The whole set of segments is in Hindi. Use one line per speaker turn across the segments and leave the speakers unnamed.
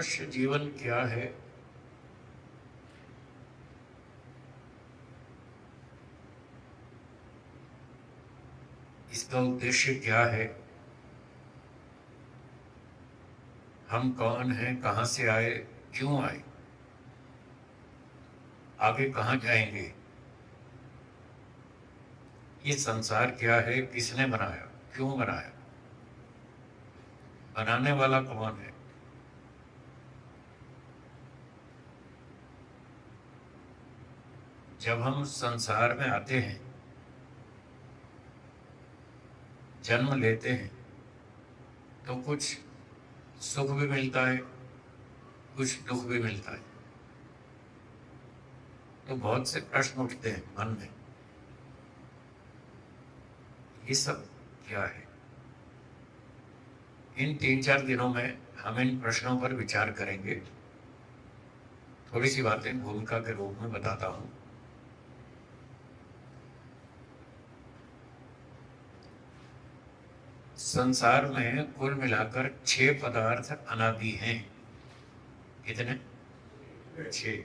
मनुष्य जीवन क्या है? इसका उद्देश्य क्या है? हम कौन हैं, कहां से आए, क्यों आए, आगे कहां जाएंगे? ये संसार क्या है, किसने बनाया, क्यों बनाया, बनाने वाला कौन है? जब हम संसार में आते हैं, जन्म लेते हैं, तो कुछ सुख भी मिलता है, कुछ दुख भी मिलता है। तो बहुत से प्रश्न उठते हैं मन में, ये सब क्या है? इन 3-4 दिनों में हम इन प्रश्नों पर विचार करेंगे। थोड़ी सी बातें भूमिका के रूप में बताता हूं। संसार में कुल मिलाकर 6 पदार्थ अनादि हैं। कितने? 6।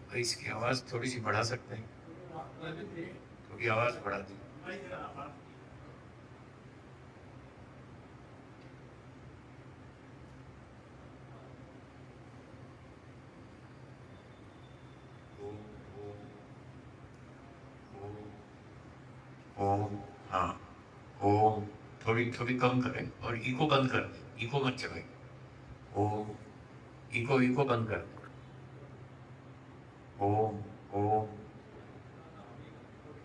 भाई इसकी आवाज थोड़ी सी बढ़ा सकते हैं? थोड़ी आवाज बढ़ा दी। ओम। हाँ, ओम। थोड़ी थोड़ी कम करें और इको बंद कर दें। इको मत चलाएं। ओम। इको इको बंद कर दें। ओम ओम।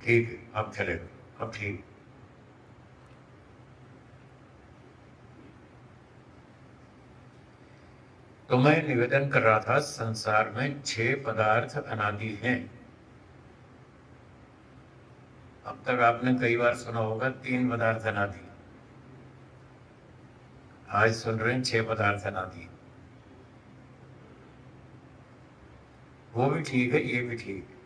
ठीक है, अब चलेगा, अब ठीक। तो मैं निवेदन कर रहा था, संसार में 6 पदार्थ अनादि हैं। अब तक आपने कई बार सुना होगा 3 पदार्थ अनादि। आज सुन रहे हैं 6 पदार्थ अनादि। वो भी ठीक है, ये भी ठीक है।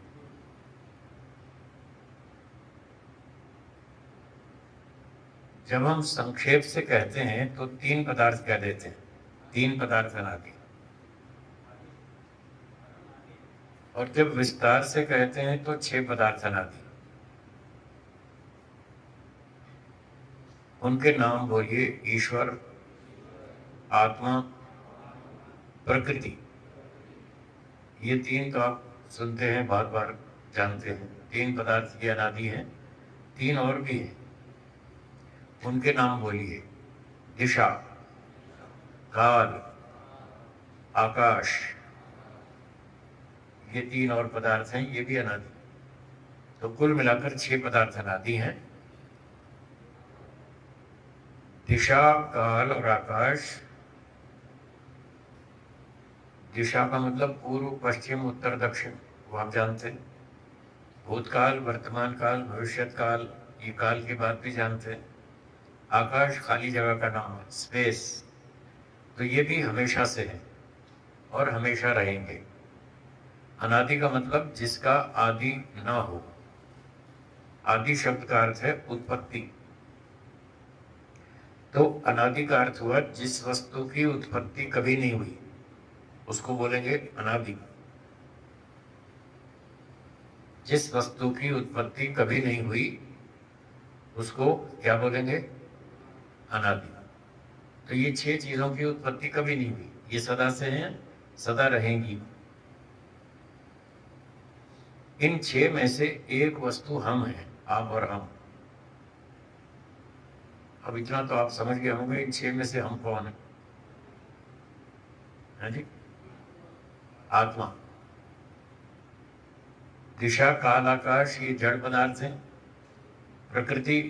जब हम संक्षेप से कहते हैं तो 3 पदार्थ कह देते हैं, 3 पदार्थ अनादि। और जब विस्तार से कहते हैं तो 6 पदार्थ अनादि। उनके नाम बोलिए: ईश्वर, आत्मा, प्रकृति। ये 3 तो आप सुनते हैं, बार बार जानते हैं। 3 पदार्थ की अनादि हैं। 3 और भी हैं, उनके नाम बोलिए: दिशा, काल, आकाश। ये 3 और पदार्थ हैं, ये भी अनादि। तो कुल मिलाकर 6 पदार्थ अनादि हैं। दिशा, काल और आकाश। दिशा का मतलब पूर्व, पश्चिम, उत्तर, दक्षिण, वो आप जानते हैं। भूतकाल, वर्तमान काल, भविष्यत काल, ये काल की बात भी जानते हैं। आकाश खाली जगह का नाम है, स्पेस। तो ये भी हमेशा से है और हमेशा रहेंगे। अनादि का मतलब जिसका आदि ना हो। आदि शब्द का अर्थ है उत्पत्ति। तो अनादि का अर्थ हुआ जिस वस्तु की उत्पत्ति कभी नहीं हुई, उसको बोलेंगे अनादि। जिस वस्तु की उत्पत्ति कभी नहीं हुई उसको क्या बोलेंगे? अनादि। तो ये 6 चीजों की उत्पत्ति कभी नहीं हुई, ये सदा से हैं, सदा रहेंगी। इन 6 में से एक वस्तु हम हैं, आप और हम। अब इतना तो आप समझ गए होंगे, इन 6 में से हम कौन है? हाँ जी, आत्मा। दिशा, काल, आकाश ये जड़ पदार्थ हैं। प्रकृति,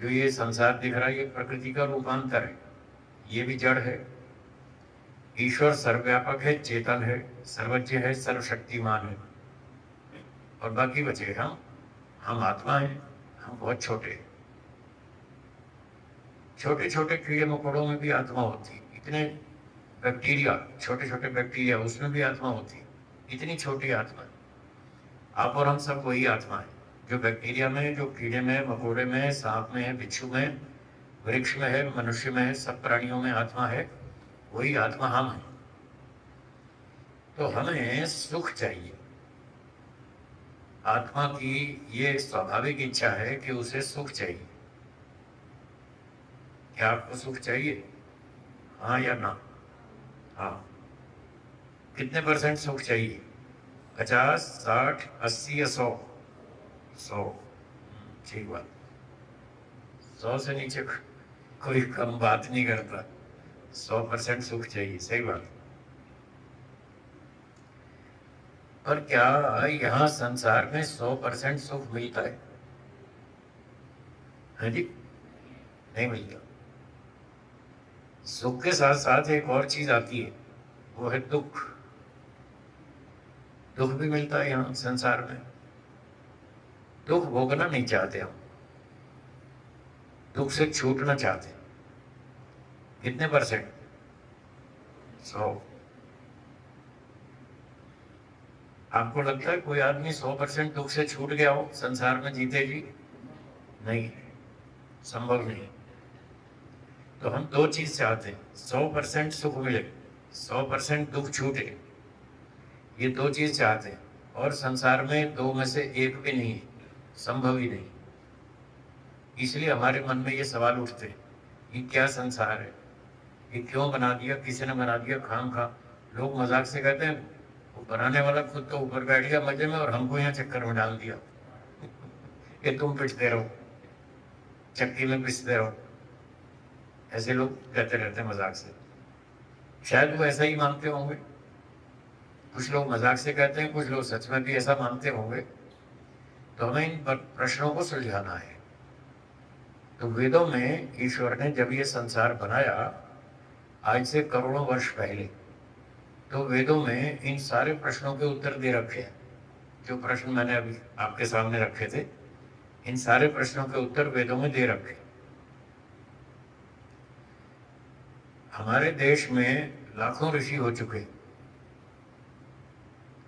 जो ये संसार दिख रहा है, ये प्रकृति का रूपांतर है, ये भी जड़ है। ईश्वर सर्वव्यापक है, चेतन है, सर्वज्ञ है, सर्वशक्तिमान है। और बाकी बचे हम आत्मा हैं। हम बहुत छोटे हैं। छोटे छोटे कीड़े मकोड़ों में भी आत्मा होती, इतने बैक्टीरिया, छोटे छोटे बैक्टीरिया, उसमें भी आत्मा होती। इतनी छोटी आत्मा। आप और हम सब वही आत्मा है, जो बैक्टीरिया में, जो कीड़े में, मकोड़े में, सांप में, बिच्छू में, वृक्ष में है, मनुष्य में है, सब प्राणियों में आत्मा है, वही आत्मा हम है। तो हमें सुख चाहिए। आत्मा की ये स्वाभाविक इच्छा है कि उसे सुख चाहिए। क्या आपको सुख चाहिए? हाँ या ना? हाँ। कितने परसेंट सुख चाहिए? 50, 60, 80 या 100? 100। ठीक बात। 100 से नीचे कोई कम बात नहीं करता। 100% सुख चाहिए, सही बात। पर क्या यहाँ संसार में 100% सुख मिलता है? हाँ जी, नहीं मिलता। सुख के साथ साथ एक और चीज आती है, वो है दुख। दुख भी मिलता है यहाँ संसार में। दुख भोगना नहीं चाहते हम, दुख से छूटना चाहते हैं। कितने परसेंट? 100। आपको लगता है कोई आदमी 100% दुख से छूट गया हो संसार में जीते जी? नहीं, संभव नहीं। तो हम दो चीज चाहते हैं, 100% सुख मिले, 100% दुख छूटे। ये दो चीज चाहते हैं, और संसार में दो में से एक भी नहीं है, संभव ही नहीं। इसलिए हमारे मन में ये सवाल उठते हैं, ये क्या संसार है, ये क्यों बना दिया, किसी ने बना दिया खाम खा। लोग मजाक से कहते हैं वो बनाने वाला खुद तो ऊपर बैठ गया मजे में और हमको यहाँ चक्कर में डाल दिया कि तुम पिटते रहो, चक्की में पिसते रहो। ऐसे लोग कहते रहते हैं मजाक से। शायद वो ऐसा ही मानते होंगे। कुछ लोग मजाक से कहते हैं, कुछ लोग सच में भी ऐसा मानते होंगे। तो हमें इन प्रश्नों को सुलझाना है। तो वेदों में ईश्वर ने जब ये संसार बनाया, आज से करोड़ों वर्ष पहले, तो वेदों में इन सारे प्रश्नों के उत्तर दे रखे हैं। जो प्रश्न मैंने अभी आपके सामने रखे थे, इन सारे प्रश्नों के उत्तर वेदों में दे रखे। हमारे देश में लाखों ऋषि हो चुके,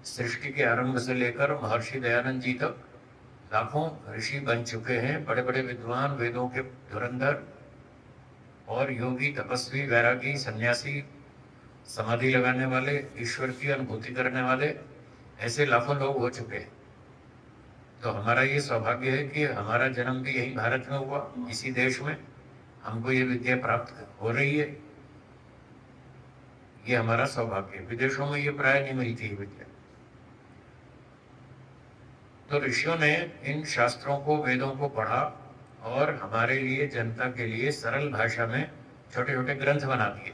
सृष्टि के आरंभ से लेकर महर्षि दयानंद जी तक लाखों ऋषि बन चुके हैं, बड़े बड़े विद्वान, वेदों के धुरंधर और योगी, तपस्वी, वैरागी, सन्यासी, समाधि लगाने वाले, ईश्वर की अनुभूति करने वाले, ऐसे लाखों लोग हो चुके हैं। तो हमारा ये सौभाग्य है कि हमारा जन्म भी यही भारत में हुआ, इसी देश में हमको ये विद्या प्राप्त हो रही है। ये हमारा सौभाग्य है। विदेशों में ये प्राय नहीं मिलती है विद्या। तो ऋषियों ने इन शास्त्रों को, वेदों को पढ़ा और हमारे लिए, जनता के लिए सरल भाषा में छोटे छोटे ग्रंथ बना दिए।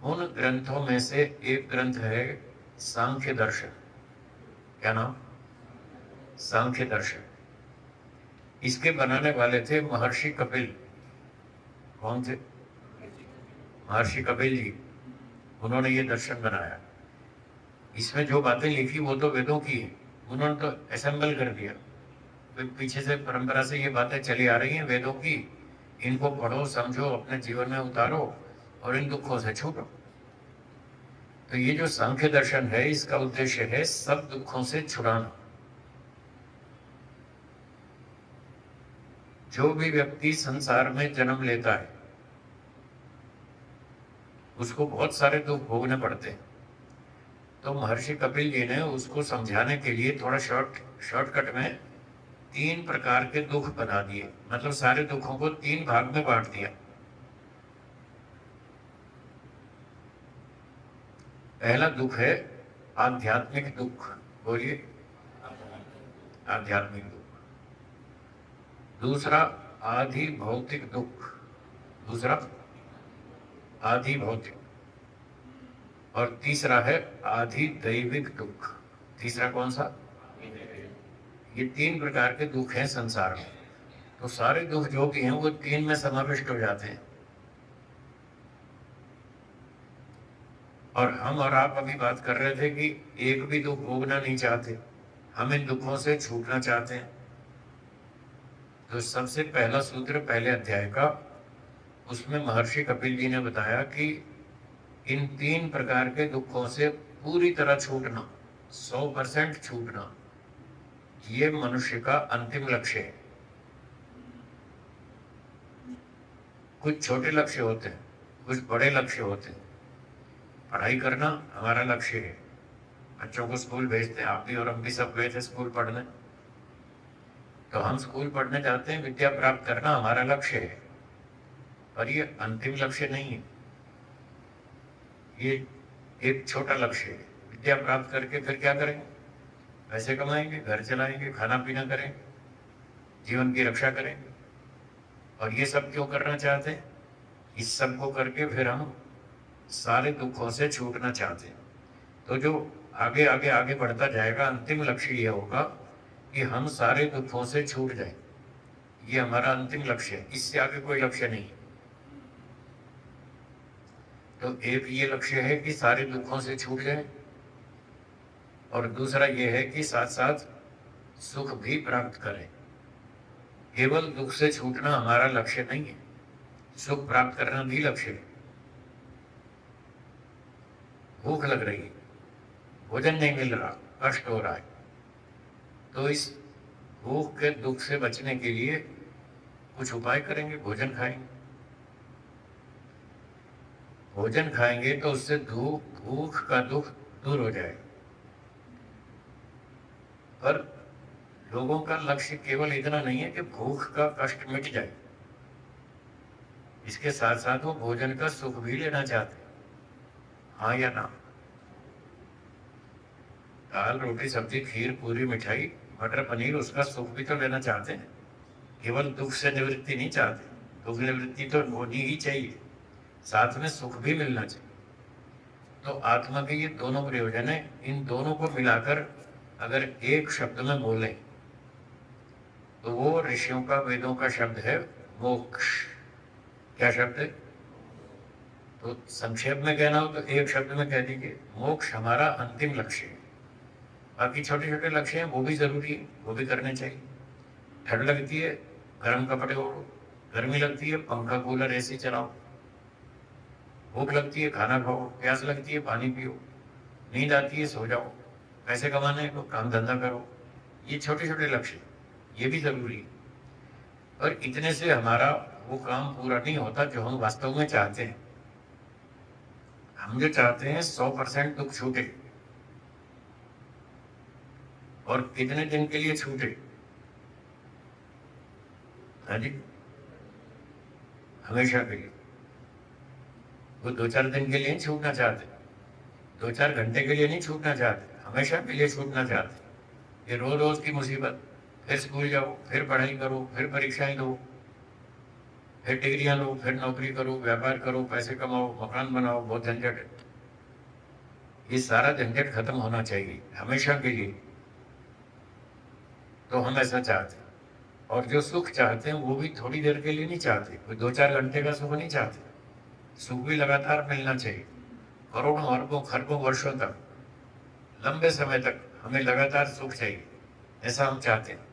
उन ग्रंथों में से एक ग्रंथ है सांख्य दर्शन। क्या नाम? सांख्य दर्शन। इसके बनाने वाले थे महर्षि कपिल। कौन थे? महर्षि कपिल जी। उन्होंने ये दर्शन बनाया। इसमें जो बातें लिखी वो तो वेदों की है, उन्होंने तो असेंबल कर दिया। पीछे से परंपरा से ये बातें चली आ रही हैं वेदों की, इनको पढ़ो, समझो, अपने जीवन में उतारो और इन दुखों से छूटो। तो ये जो सांख्य दर्शन है, इसका उद्देश्य है सब दुखों से छुड़ाना। जो भी व्यक्ति संसार में जन्म लेता है उसको बहुत सारे दुख भोगने पड़ते हैं। तो महर्षि कपिल जी ने उसको समझाने के लिए थोड़ा शॉर्टकट में 3 प्रकार के दुख बना दिए। मतलब सारे दुखों को 3 भाग में बांट दिया। पहला दुख है आध्यात्मिक दुख। बोलिए, आध्यात्मिक दुख। दूसरा आधि भौतिक दुख। दूसरा आधि भौतिक। और तीसरा है आधि दैविक दुख। तीसरा कौन सा? ये 3 प्रकार के दुख हैं संसार में। तो सारे दुख जो भी हैं वो 3 में समाविष्ट हो जाते हैं। और हम और आप अभी बात कर रहे थे कि एक भी दुख भोगना नहीं चाहते, हम इन दुखों से छूटना चाहते हैं। तो सबसे पहला सूत्र पहले अध्याय का, उसमें महर्षि कपिल जी ने बताया कि इन 3 प्रकार के दुखों से पूरी तरह छूटना, 100% छूटना, ये मनुष्य का अंतिम लक्ष्य है। कुछ छोटे लक्ष्य होते हैं, कुछ बड़े लक्ष्य होते हैं। पढ़ाई करना हमारा लक्ष्य है। बच्चों को स्कूल भेजते हैं, आप भी और हम भी सब गए थे स्कूल पढ़ने। तो हम स्कूल पढ़ने जाते हैं, विद्या प्राप्त करना हमारा लक्ष्य है, पर ये अंतिम लक्ष्य नहीं है। ये एक छोटा लक्ष्य है। विद्या प्राप्त करके फिर क्या करेंगे? पैसे कमाएंगे, घर चलाएंगे, खाना पीना करेंगे, जीवन की रक्षा करेंगे। और ये सब क्यों करना चाहते हैं? इस सब को करके फिर हम सारे दुखों से छूटना चाहते हैं। तो जो आगे आगे आगे बढ़ता जाएगा, अंतिम लक्ष्य ये होगा कि हम सारे दुखों से छूट जाएं। ये हमारा अंतिम लक्ष्य है, इससे आगे कोई लक्ष्य नहीं। तो एक ये लक्ष्य है कि सारे दुखों से छूट जाए, और दूसरा ये है कि साथ साथ सुख भी प्राप्त करें। केवल दुख से छूटना हमारा लक्ष्य नहीं है, सुख प्राप्त करना भी लक्ष्य है। भूख लग रही है, भोजन नहीं मिल रहा, कष्ट हो रहा है, तो इस भूख के दुख से बचने के लिए कुछ उपाय करेंगे, भोजन खाएंगे। भोजन खाएंगे तो उससे भूख का दुख दूर हो जाएगा। पर लोगों का लक्ष्य केवल इतना नहीं है कि भूख का कष्ट मिट जाए, इसके साथ साथ वो भोजन का सुख भी लेना चाहते हैं। हाँ या ना? दाल रोटी सब्जी खीर पूरी मिठाई मटर पनीर, उसका सुख भी तो लेना चाहते हैं, केवल दुख से निवृत्ति नहीं चाहते। दुख निवृत्ति तो होनी ही चाहिए, साथ में सुख भी मिलना चाहिए। तो आत्मा के ये दोनों प्रयोजन है। इन दोनों को मिलाकर अगर एक शब्द में बोलें तो वो ऋषियों का, वेदों का शब्द है मोक्ष। क्या शब्द है? तो संक्षेप में कहना हो तो एक शब्द में कह दीजिए, मोक्ष हमारा अंतिम लक्ष्य है। बाकी छोटे छोटे लक्ष्य हैं, वो भी जरूरी है, वो भी करने चाहिए। ठंड लगती है, गर्म कपड़े ओढ़ो, गर्मी लगती है, पंखा कूलर एसी चलाओ, भूख लगती है, खाना खाओ, प्यास लगती है, पानी पियो, नींद आती है, सो जाओ, पैसे कमाने को काम धंधा करो। ये छोटे छोटे लक्ष्य, ये भी जरूरी है। और इतने से हमारा वो काम पूरा नहीं होता जो हम वास्तव में चाहते हैं। हम जो चाहते हैं 100% दुख छूटे, और कितने दिन के लिए छूटे? हाँ जी, हमेशा के लिए। वो 2-4 दिन के लिए नहीं छूटना चाहते, 2-4 घंटे के लिए नहीं छूटना चाहते, हमेशा के लिए छूटना चाहते। ये रोज रोज की मुसीबत, फिर स्कूल जाओ, फिर पढ़ाई करो, फिर परीक्षाएं दो, फिर डिग्रियां लो, फिर नौकरी करो, व्यापार करो, पैसे कमाओ, मकान बनाओ, बहुत झंझट है। ये सारा झंझट खत्म होना चाहिए हमेशा के लिए। तो हम ऐसा चाहते हैं। और जो सुख चाहते हैं वो भी थोड़ी देर के लिए नहीं चाहते, कोई 2-4 घंटे का सुख नहीं चाहते। सुख भी लगातार मिलना चाहिए, करोड़ों अरबों खरबों वर्षों तक, लंबे समय तक हमें लगातार सुख चाहिए, ऐसा हम चाहते हैं।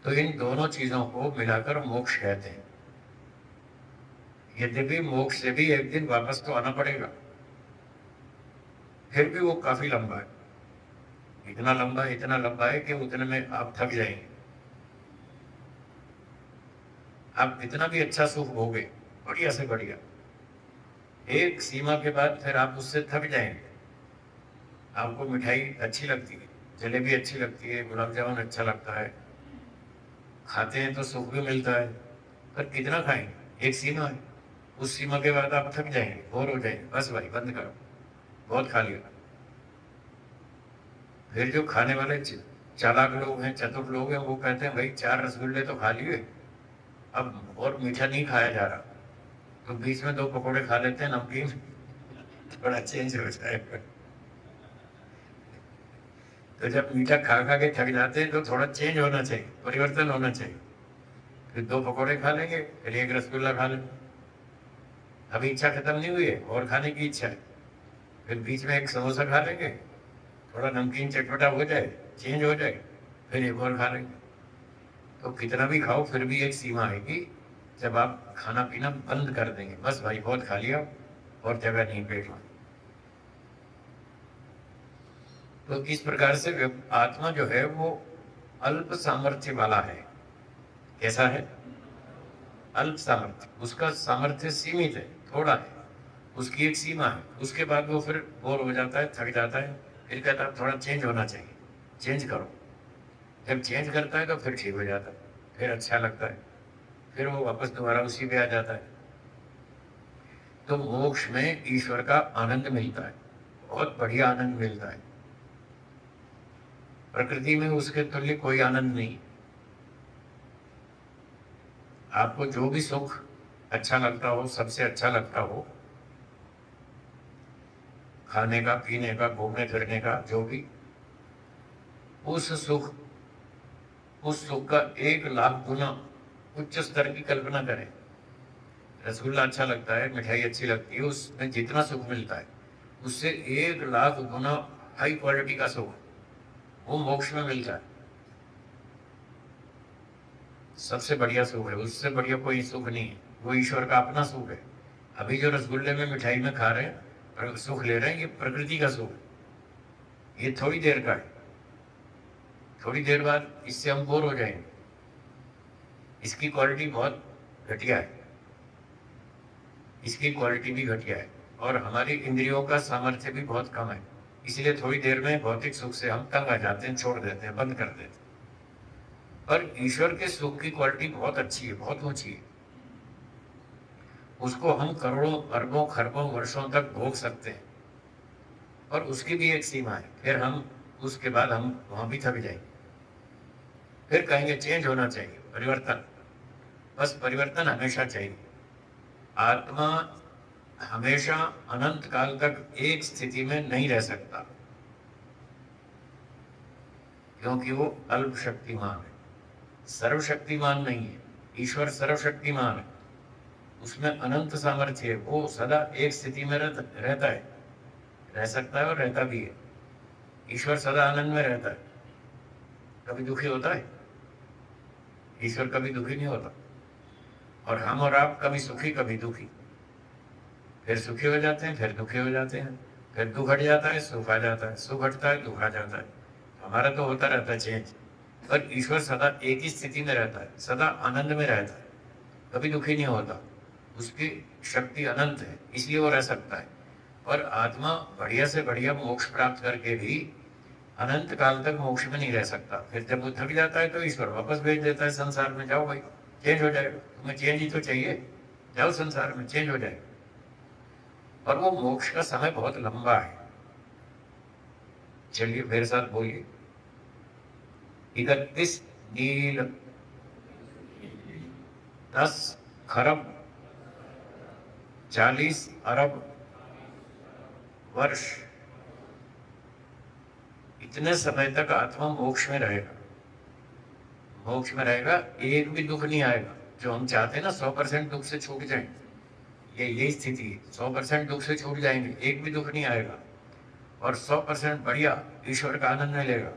तो इन दोनों चीजों को मिलाकर मोक्ष कहते हैं। यद्यपि मोक्ष से भी एक दिन वापस तो आना पड़ेगा, फिर भी वो काफी लंबा है। इतना लंबा है कि उतने में आप थक जाएंगे। आप कितना भी अच्छा सुख भोगे, बढ़िया से बढ़िया, एक सीमा के बाद फिर आप उससे थक जाएंगे। आपको मिठाई अच्छी लगती है, जलेबी अच्छी लगती है, गुलाब जामुन अच्छा लगता है, खाते हैं तो सुख भी मिलता है, पर कितना खाएंगे? एक सीमा है, उस सीमा के बाद आप थक जाएंगे, बोर हो जाएंगे, बस भाई बंद करो, बहुत खा लिया। फिर जो खाने वाले चालाक लोग हैं, चतुर लोग हैं, वो कहते हैं भाई 4 रसगुल्ले तो खा लिए, अब और मीठा नहीं खाया जा रहा, तो बीच में 2 पकौड़े खा लेते हैं नमकीन, थोड़ा चेंज हो जाएगा। तो जब मीठा खा खा के थक जाते हैं तो थोड़ा चेंज होना चाहिए, परिवर्तन होना चाहिए। फिर 2 पकौड़े खा लेंगे, फिर 1 रसगुल्ला खा लेंगे। अभी इच्छा खत्म नहीं हुई है, और खाने की इच्छा है, फिर बीच में 1 समोसा खा लेंगे, थोड़ा नमकीन चटपटा हो जाए, चेंज हो जाए, फिर 1 और खा लेंगे। तो कितना भी खाओ फिर भी एक सीमा आएगी जब आप खाना पीना बंद कर देंगे, बस भाई बहुत खा लिया और जगह नहीं पेट में। तो इस प्रकार से आत्मा जो है वो अल्प सामर्थ्य वाला है। कैसा है? अल्प सामर्थ्य, उसका सामर्थ्य सीमित है, थोड़ा है, उसकी एक सीमा है, उसके बाद वो फिर बोर हो जाता है, थक जाता है, फिर कहता है थोड़ा चेंज होना चाहिए, चेंज करो। जब चेंज करता है तो फिर ठीक हो जाता है, फिर अच्छा लगता है, फिर वो वापस दोबारा उसी पे आ जाता है। तो मोक्ष में ईश्वर का आनंद मिलता है, बहुत बढ़िया आनंद मिलता है। प्रकृति में उसके तुल्य कोई आनंद नहीं। आपको जो भी सुख अच्छा लगता हो, सबसे अच्छा लगता हो, खाने का, पीने का, घूमने फिरने का, जो भी, उस सुख का 1 लाख गुना उच्च स्तर की कल्पना करें। रसगुल्ला अच्छा लगता है, मिठाई अच्छी लगती है, उसमें जितना सुख मिलता है उससे 1 लाख गुना हाई क्वालिटी का सुख वो मोक्ष में मिलता है। सबसे बढ़िया सुख है, उससे बढ़िया कोई सुख नहीं है, वो ईश्वर का अपना सुख है। अभी जो रसगुल्ले में, मिठाई में खा रहे हैं, सुख ले रहे हैं, ये प्रकृति का सुख है, ये थोड़ी देर का है, थोड़ी देर बाद इससे हम बोर हो जाएंगे। इसकी क्वालिटी बहुत घटिया है, इसकी क्वालिटी भी घटिया है, और हमारी इंद्रियों का सामर्थ्य भी बहुत कम है, इसलिए थोड़ी देर में भौतिक सुख से हम तंग आ जाते हैं, छोड़ देते हैं, बंद कर देते हैं। पर ईश्वर के सुख की क्वालिटी बहुत अच्छी है, बहुत ऊंची है, उसको हम करोड़ों, अरबों, खरबों वर्षों तक भोग सकते हैं, और उसकी भी एक सीमा है, फिर हम उसके बाद हम वहां भी थक जाएंगे, फिर कहेंगे चेंज होना चाहिए, परिवर्तन, बस परिवर्तन हमेशा चाहिए। आत्मा हमेशा अनंत काल तक एक स्थिति में नहीं रह सकता, क्योंकि वो अल्प शक्तिमान है, सर्वशक्तिमान नहीं है। ईश्वर सर्वशक्तिमान है, उसमें अनंत सामर्थ्य है, वो सदा एक स्थिति में रहता है, रह सकता है और रहता भी है। ईश्वर सदा आनंद में रहता है, कभी दुखी होता है? ईश्वर कभी दुखी नहीं होता। और हम और आप कभी सुखी कभी दुखी, फिर सुखी हो जाते हैं, फिर दुखी हो जाते हैं, फिर दुख हट जाता है, सुख आ जाता है, सुख हटता है, दुख आ जाता है। हमारा तो होता रहता है चेंज, पर ईश्वर सदा एक ही स्थिति में रहता है, सदा आनंद में रहता है, कभी दुखी नहीं होता, उसकी शक्ति अनंत है, इसलिए वो रह सकता है। और आत्मा बढ़िया से बढ़िया मोक्ष प्राप्त करके भी अनंत काल तक मोक्ष में नहीं रह सकता। फिर जब वो थक जाता है तो ईश्वर वापस भेज देता है संसार में, जाओ भाई चेंज हो जाएगा, तुम्हें चेंज ही तो चाहिए, जाओ संसार में, चेंज हो जाएगा। और वो मोक्ष का समय बहुत लंबा है। चलिए मेरे साथ बोलिए, 31 नील 10 खरब 40 अरब वर्ष, इतने समय तक आत्मा मोक्ष में रहेगा, मोक्ष में रहेगा, एक भी दुख नहीं आएगा। जो हम चाहते हैं ना 100% दुख से छूट जाए, यही स्थिति है, 100% दुख से छूट जाएंगे, एक भी दुख नहीं आएगा, और 100% बढ़िया ईश्वर का आनंद मिलेगा,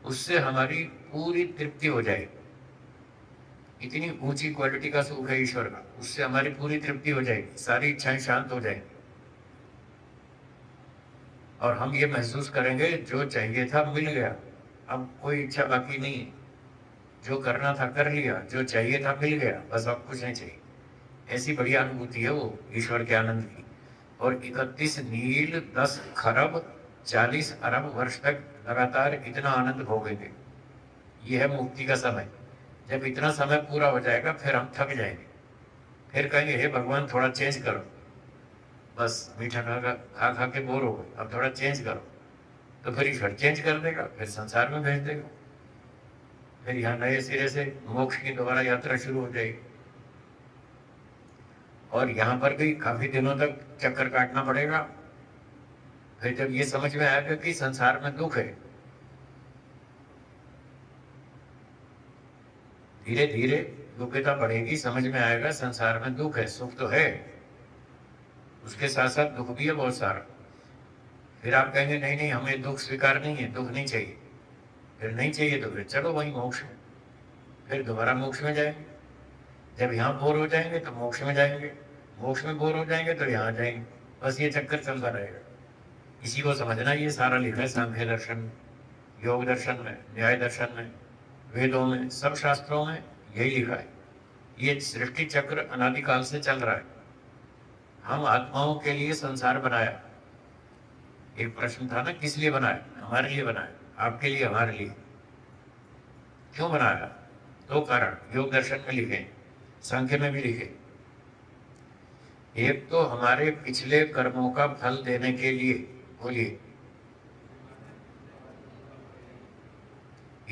उससे हमारी पूरी तृप्ति हो जाएगी। इतनी ऊंची क्वालिटी का सुख है ईश्वर का, उससे हमारी पूरी तृप्ति हो जाएगी, सारी इच्छाएं शांत हो जाएंगी, और हम ये महसूस करेंगे जो चाहिए था मिल गया, अब कोई इच्छा बाकी नहीं है, जो करना था कर लिया, जो चाहिए था मिल गया, बस अब कुछ नहीं चाहिए। ऐसी बढ़िया अनुभूति है वो ईश्वर के आनंद की। और 31 नील 10 खरब 40 अरब वर्ष तक लगातार इतना आनंद भोगेंगे। यह है मुक्ति का समय। जब इतना समय पूरा हो जाएगा फिर हम थक जाएंगे, फिर कहेंगे हे भगवान थोड़ा चेंज करो, बस मीठा खा खा के बोर हो गए, अब थोड़ा चेंज करो। तो फिर ईश्वर चेंज कर देगा, फिर संसार में भेज देगा, फिर यहाँ नए सिरे से मोक्ष की दोबारा यात्रा शुरू हो जाएगी। और यहाँ पर भी काफी दिनों तक चक्कर काटना पड़ेगा। फिर जब ये समझ में आएगा कि संसार में दुख है, धीरे धीरे योग्यता बढ़ेगी, समझ में आएगा संसार में दुख है, सुख तो है, उसके साथ साथ दुख भी है बहुत सारा। फिर आप कहेंगे नहीं नहीं हमें दुख स्वीकार नहीं है, दुख नहीं चाहिए। फिर नहीं चाहिए तो फिर चलो वही मोक्ष में, फिर दोबारा मोक्ष में जाएंगे। जब यहाँ बोर हो जाएंगे तो मोक्ष में जाएंगे, मोक्ष में बोर हो जाएंगे तो यहाँ जाएंगे, बस ये चक्कर चलता रहेगा। इसी को समझना, ये सारा लिखा है सांख्य दर्शन, योग दर्शन में, न्याय दर्शन में, वेदों में, सब शास्त्रों में यही लिखा है। ये सृष्टि चक्र अनादिकाल से चल रहा है। हम आत्माओं के लिए संसार बनाया। एक प्रश्न था ना, किस लिए बनाया? हमारे लिए बनाया, आपके लिए, हमारे लिए। क्यों बनाया? दो कारण योग दर्शन में लिखे, सांख्य में भी लिखे। एक तो हमारे पिछले कर्मों का फल देने के लिए। बोलिए,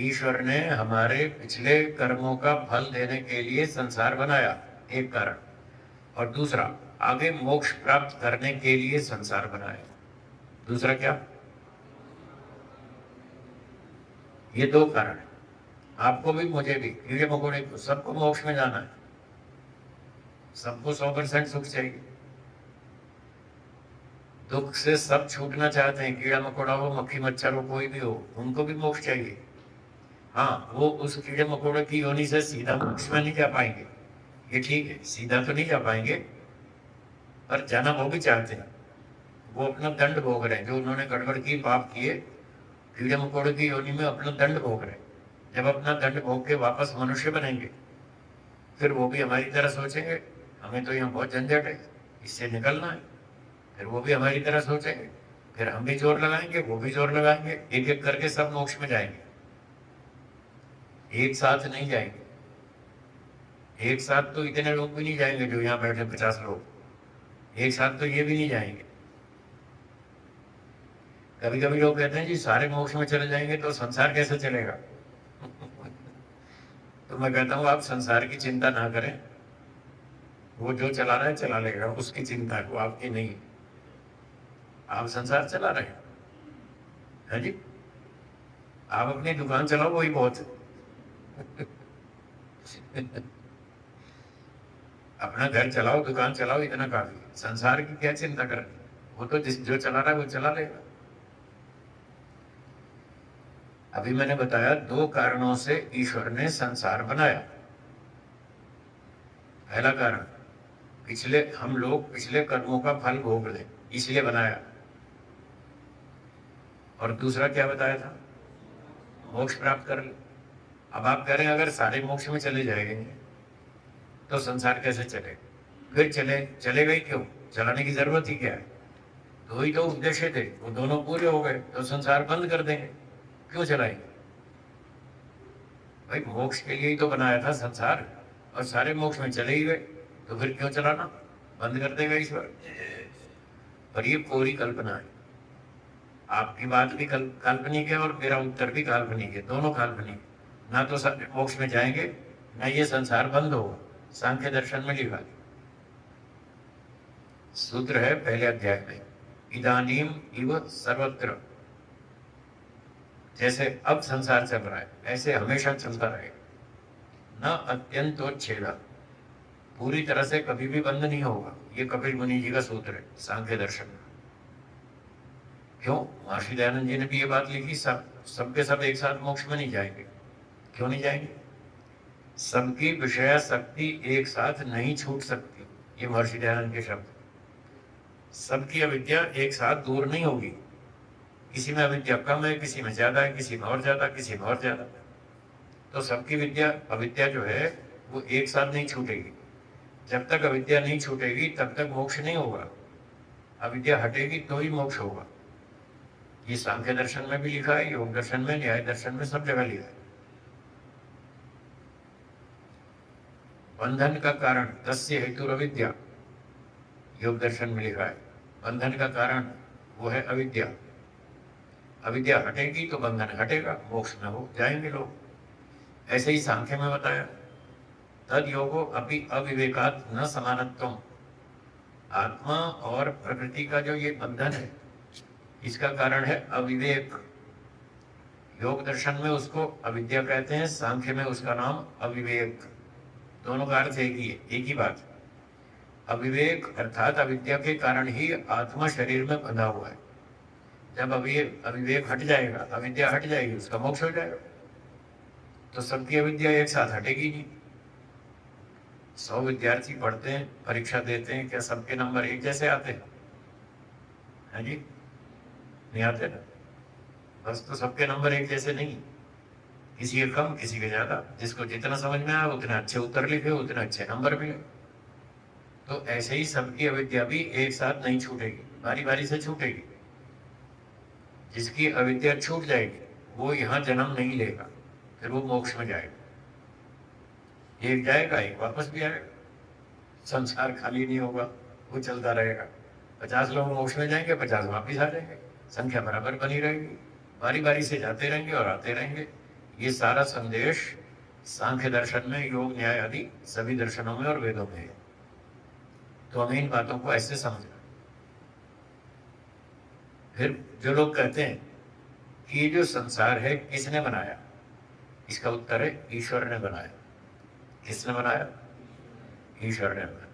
ईश्वर ने हमारे पिछले कर्मों का फल देने के लिए संसार बनाया, एक कारण। और दूसरा, आगे मोक्ष प्राप्त करने के लिए संसार बनाया। दूसरा क्या? ये दो कारण है। आपको भी, मुझे भी, कीड़े मकोड़े को, सबको मोक्ष में जाना है। सबको 100% सुख चाहिए। दुख से सब छूटना चाहते हैं, कीड़ा मकोड़ा हो, मक्खी मच्छर हो, कोई भी हो, उनको भी मोक्ष चाहिए। हाँ, वो उस कीड़े मकोड़े की योनि से सीधा मोक्ष में नहीं जा पाएंगे, ये ठीक है, सीधा तो नहीं जा पाएंगे, पर जाना वो भी चाहते हैं। वो अपना दंड भोग रहे हैं, जो उन्होंने गड़बड़ की, पाप किए, कीड़े मकोड़े की योनि में अपना दंड भोग रहे हैं। जब अपना दंड भोग के वापस मनुष्य बनेंगे, फिर वो भी हमारी तरह सोचेंगे, हमें तो यहाँ बहुत झंझट है, इससे निकलना है। फिर वो भी हमारी तरह सोचेंगे, फिर हम भी जोर लगाएंगे, वो भी जोर लगाएंगे, एक एक करके सब मोक्ष में जाएंगे। एक साथ नहीं जाएंगे। एक साथ तो इतने लोग भी नहीं जाएंगे जो यहाँ बैठे 50 लोग, एक साथ तो ये भी नहीं जाएंगे। कभी कभी लोग कहते हैं जी सारे मोक्ष में चले जाएंगे तो संसार कैसे चलेगा? तो मैं कहता हूँ आप संसार की चिंता ना करें, वो जो चला रहा है चला लेगा, उसकी चिंता है, वो आपकी नहीं है। आप संसार चला रहे हैं जी, आप अपनी दुकान चलाओ, वही बहुत है। अपना घर चलाओ, दुकान चलाओ, इतना काफी है। संसार की क्या चिंता करनी? वो तो जो चला रहा है वो चला लेगा। अभी मैंने बताया दो कारणों से ईश्वर ने संसार बनाया। पहला कारण, हम लोग पिछले कर्मों का फल भोग लें, इसलिए बनाया। और दूसरा क्या बताया था? मोक्ष प्राप्त कर ले। अब आप कह रहे हैं अगर सारे मोक्ष में चले जाएंगे तो संसार कैसे चलेगा? फिर चलेगा ही क्यों? चलाने की जरूरत ही क्या है? दो ही तो उद्देश्य थे, वो दोनों पूरे हो गए तो संसार बंद कर देंगे, क्यों चलाएंगे? भाई मोक्ष के लिए ही तो बनाया था संसार, और सारे मोक्ष में चले ही गए तो फिर क्यों चलाना? बंद कर देगा ईश्वर। पर ये पूरी कल्पना है। आपकी बात भी काल्पनिक है और मेरा उत्तर भी काल्पनिक है, दोनों काल्पनिक। ना तो सारे मोक्ष में जाएंगे, ना ये संसार बंद होगा। सांख्य दर्शन में लिखा सूत्र है पहले अध्याय में, इदानीम इव सर्वत्र। जैसे अब संसार चल रहा है ऐसे हमेशा चलता रहेगा। न अत्यंतोच्छेदा, पूरी तरह से कभी भी बंद नहीं होगा। ये कपिल मुनि जी का सूत्र है सांख्य दर्शन में। क्यों? महर्षि दयानंद जी ने भी ये बात लिखी, सबके सब एक साथ मोक्ष में नहीं जाएंगे। क्यों नहीं जाएंगे? सबकी विषय शक्ति एक साथ नहीं छूट सकती, ये महर्षि दयानंद के शब्द। सबकी अविद्या एक साथ दूर नहीं होगी। किसी में अविद्या कम है, किसी में ज्यादा है, किसी में और ज्यादा, किसी में और ज्यादा। तो सबकी अविद्या जो है वो एक साथ नहीं छूटेगी। जब तक अविद्या नहीं छूटेगी तब तक मोक्ष नहीं होगा। अविद्या हटेगी तो ही मोक्ष होगा। ये सांख्य दर्शन में भी लिखा है, योग दर्शन में, न्याय दर्शन में, सब जगह लिखा है। बंधन का कारण तस्य हेतु अविद्या, योग दर्शन में लिखा है। बंधन का कारण वो है अविद्या। अविद्या हटेगी तो बंधन हटेगा, मोक्ष में हो जाएंगे लोग। ऐसे ही सांख्य में बताया, तद योगो अपि अविवेकात् न समानत्वम। आत्मा और प्रकृति का जो ये बंधन है, इसका कारण है अविवेक। योग दर्शन में उसको अविद्या कहते हैं, सांख्य में उसका नाम अविवेक। दोनों का अर्थ एक ही है, एक ही बात। अविवेक अर्थात अविद्या के कारण ही आत्मा शरीर में बंधा हुआ है। जब अविवेक हट जाएगा, अविद्या हट जाएगी, उसका मोक्ष हो जाएगा। तो सबकी अविद्या एक साथ हटेगी नहीं। 100 विद्यार्थी पढ़ते हैं, परीक्षा देते हैं, क्या सबके नंबर एक जैसे आते हैं? है जी? नहीं आते ना। बस तो सबके नंबर एक जैसे नहीं। किसी के कम, किसी के ज्यादा, जिसको जितना समझ में आया उतने अच्छे उत्तर लिखे, उतने अच्छे नंबर मिले। तो ऐसे ही सबकी अविद्या भी एक साथ नहीं छूटेगी, बारी बारी से छूटेगी। जिसकी अविद्या छूट जाएगी वो यहाँ जन्म नहीं लेगा, फिर वो मोक्ष में जाएगा। एक जाएगा, एक वापस भी आएगा, संसार खाली नहीं होगा, वो चलता रहेगा। 50 लोग मोक्ष में जाएंगे, 50 वापिस आ जाएंगे, संख्या बराबर बनी रहेगी, बारी बारी से जाते रहेंगे और आते रहेंगे। ये सारा संदेश सांख्य दर्शन में, योग न्याय आदि सभी दर्शनों में और वेदों में है। तो हमें इन बातों को ऐसे समझना। फिर जो लोग कहते हैं कि ये जो संसार है किसने बनाया, इसका उत्तर है ईश्वर ने बनाया। किसने बनाया? ईश्वर ने बनाया।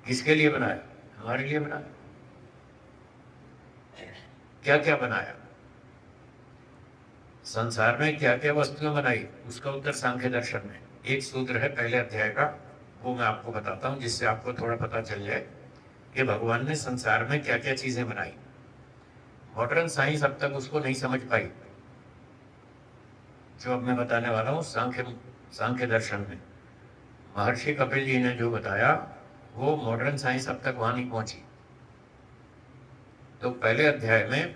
किसके लिए बनाया? हमारे लिए बनाया। क्या क्या बनाया? संसार में क्या क्या वस्तुएं बनाई, उसका उत्तर सांख्य दर्शन में एक सूत्र है पहले अध्याय का, वो मैं आपको बताता हूं, जिससे आपको थोड़ा पता चल जाए कि भगवान ने संसार में क्या क्या चीजें बनाई। मॉडर्न साइंस अब तक उसको नहीं समझ पाई। जो अब मैं बताने वाला हूँ सांख्य दर्शन में महर्षि कपिल जी ने जो बताया, वो मॉडर्न साइंस अब तक वहां नहीं पहुंची। तो पहले अध्याय में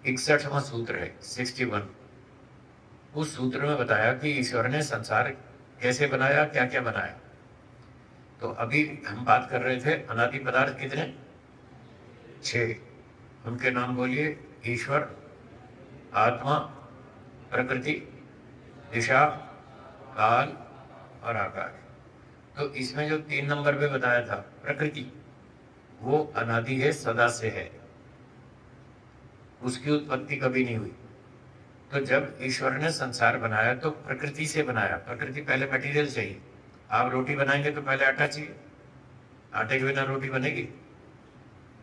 61वां सूत्र है, 61। उस सूत्र में बताया कि ईश्वर ने संसार कैसे बनाया, क्या क्या बनाया। तो अभी हम बात कर रहे थे अनादि पदार्थ कितने? 6। उनके नाम बोलिए। ईश्वर, आत्मा, प्रकृति, दिशा, काल और आकाश। तो इसमें जो 3 नंबर पे बताया था प्रकृति, वो अनादि है, सदा से है, उसकी उत्पत्ति कभी नहीं हुई। तो जब ईश्वर ने संसार बनाया तो प्रकृति से बनाया। प्रकृति पहले मटेरियल चाहिए। आप रोटी बनाएंगे तो पहले आटा चाहिए, आटे के बिना रोटी बनेगी?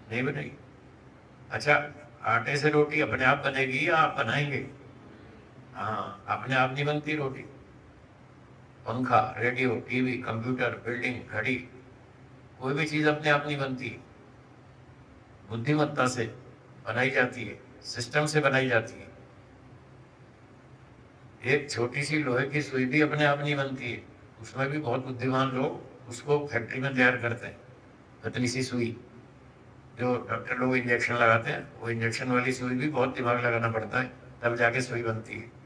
नहीं बनेगी। अच्छा, आटे से रोटी अपने आप बनेगी या आप बनाएंगे? हाँ, अपने आप नहीं बनती रोटी। पंखा, रेडियो, टीवी, कंप्यूटर, बिल्डिंग, घड़ी, कोई भी चीज अपने आप नहीं बनती, बुद्धिमत्ता से बनाई जाती है, सिस्टम से बनाई जाती है। एक छोटी सी लोहे की सुई भी अपने आप नहीं बनती है, उसमें भी बहुत बुद्धिमान लोग उसको फैक्ट्री में तैयार करते हैं। पतली सी सुई जो डॉक्टर लोग इंजेक्शन लगाते हैं, वो इंजेक्शन वाली सुई भी बहुत दिमाग लगाना पड़ता है, तब जाके सुई बनती है।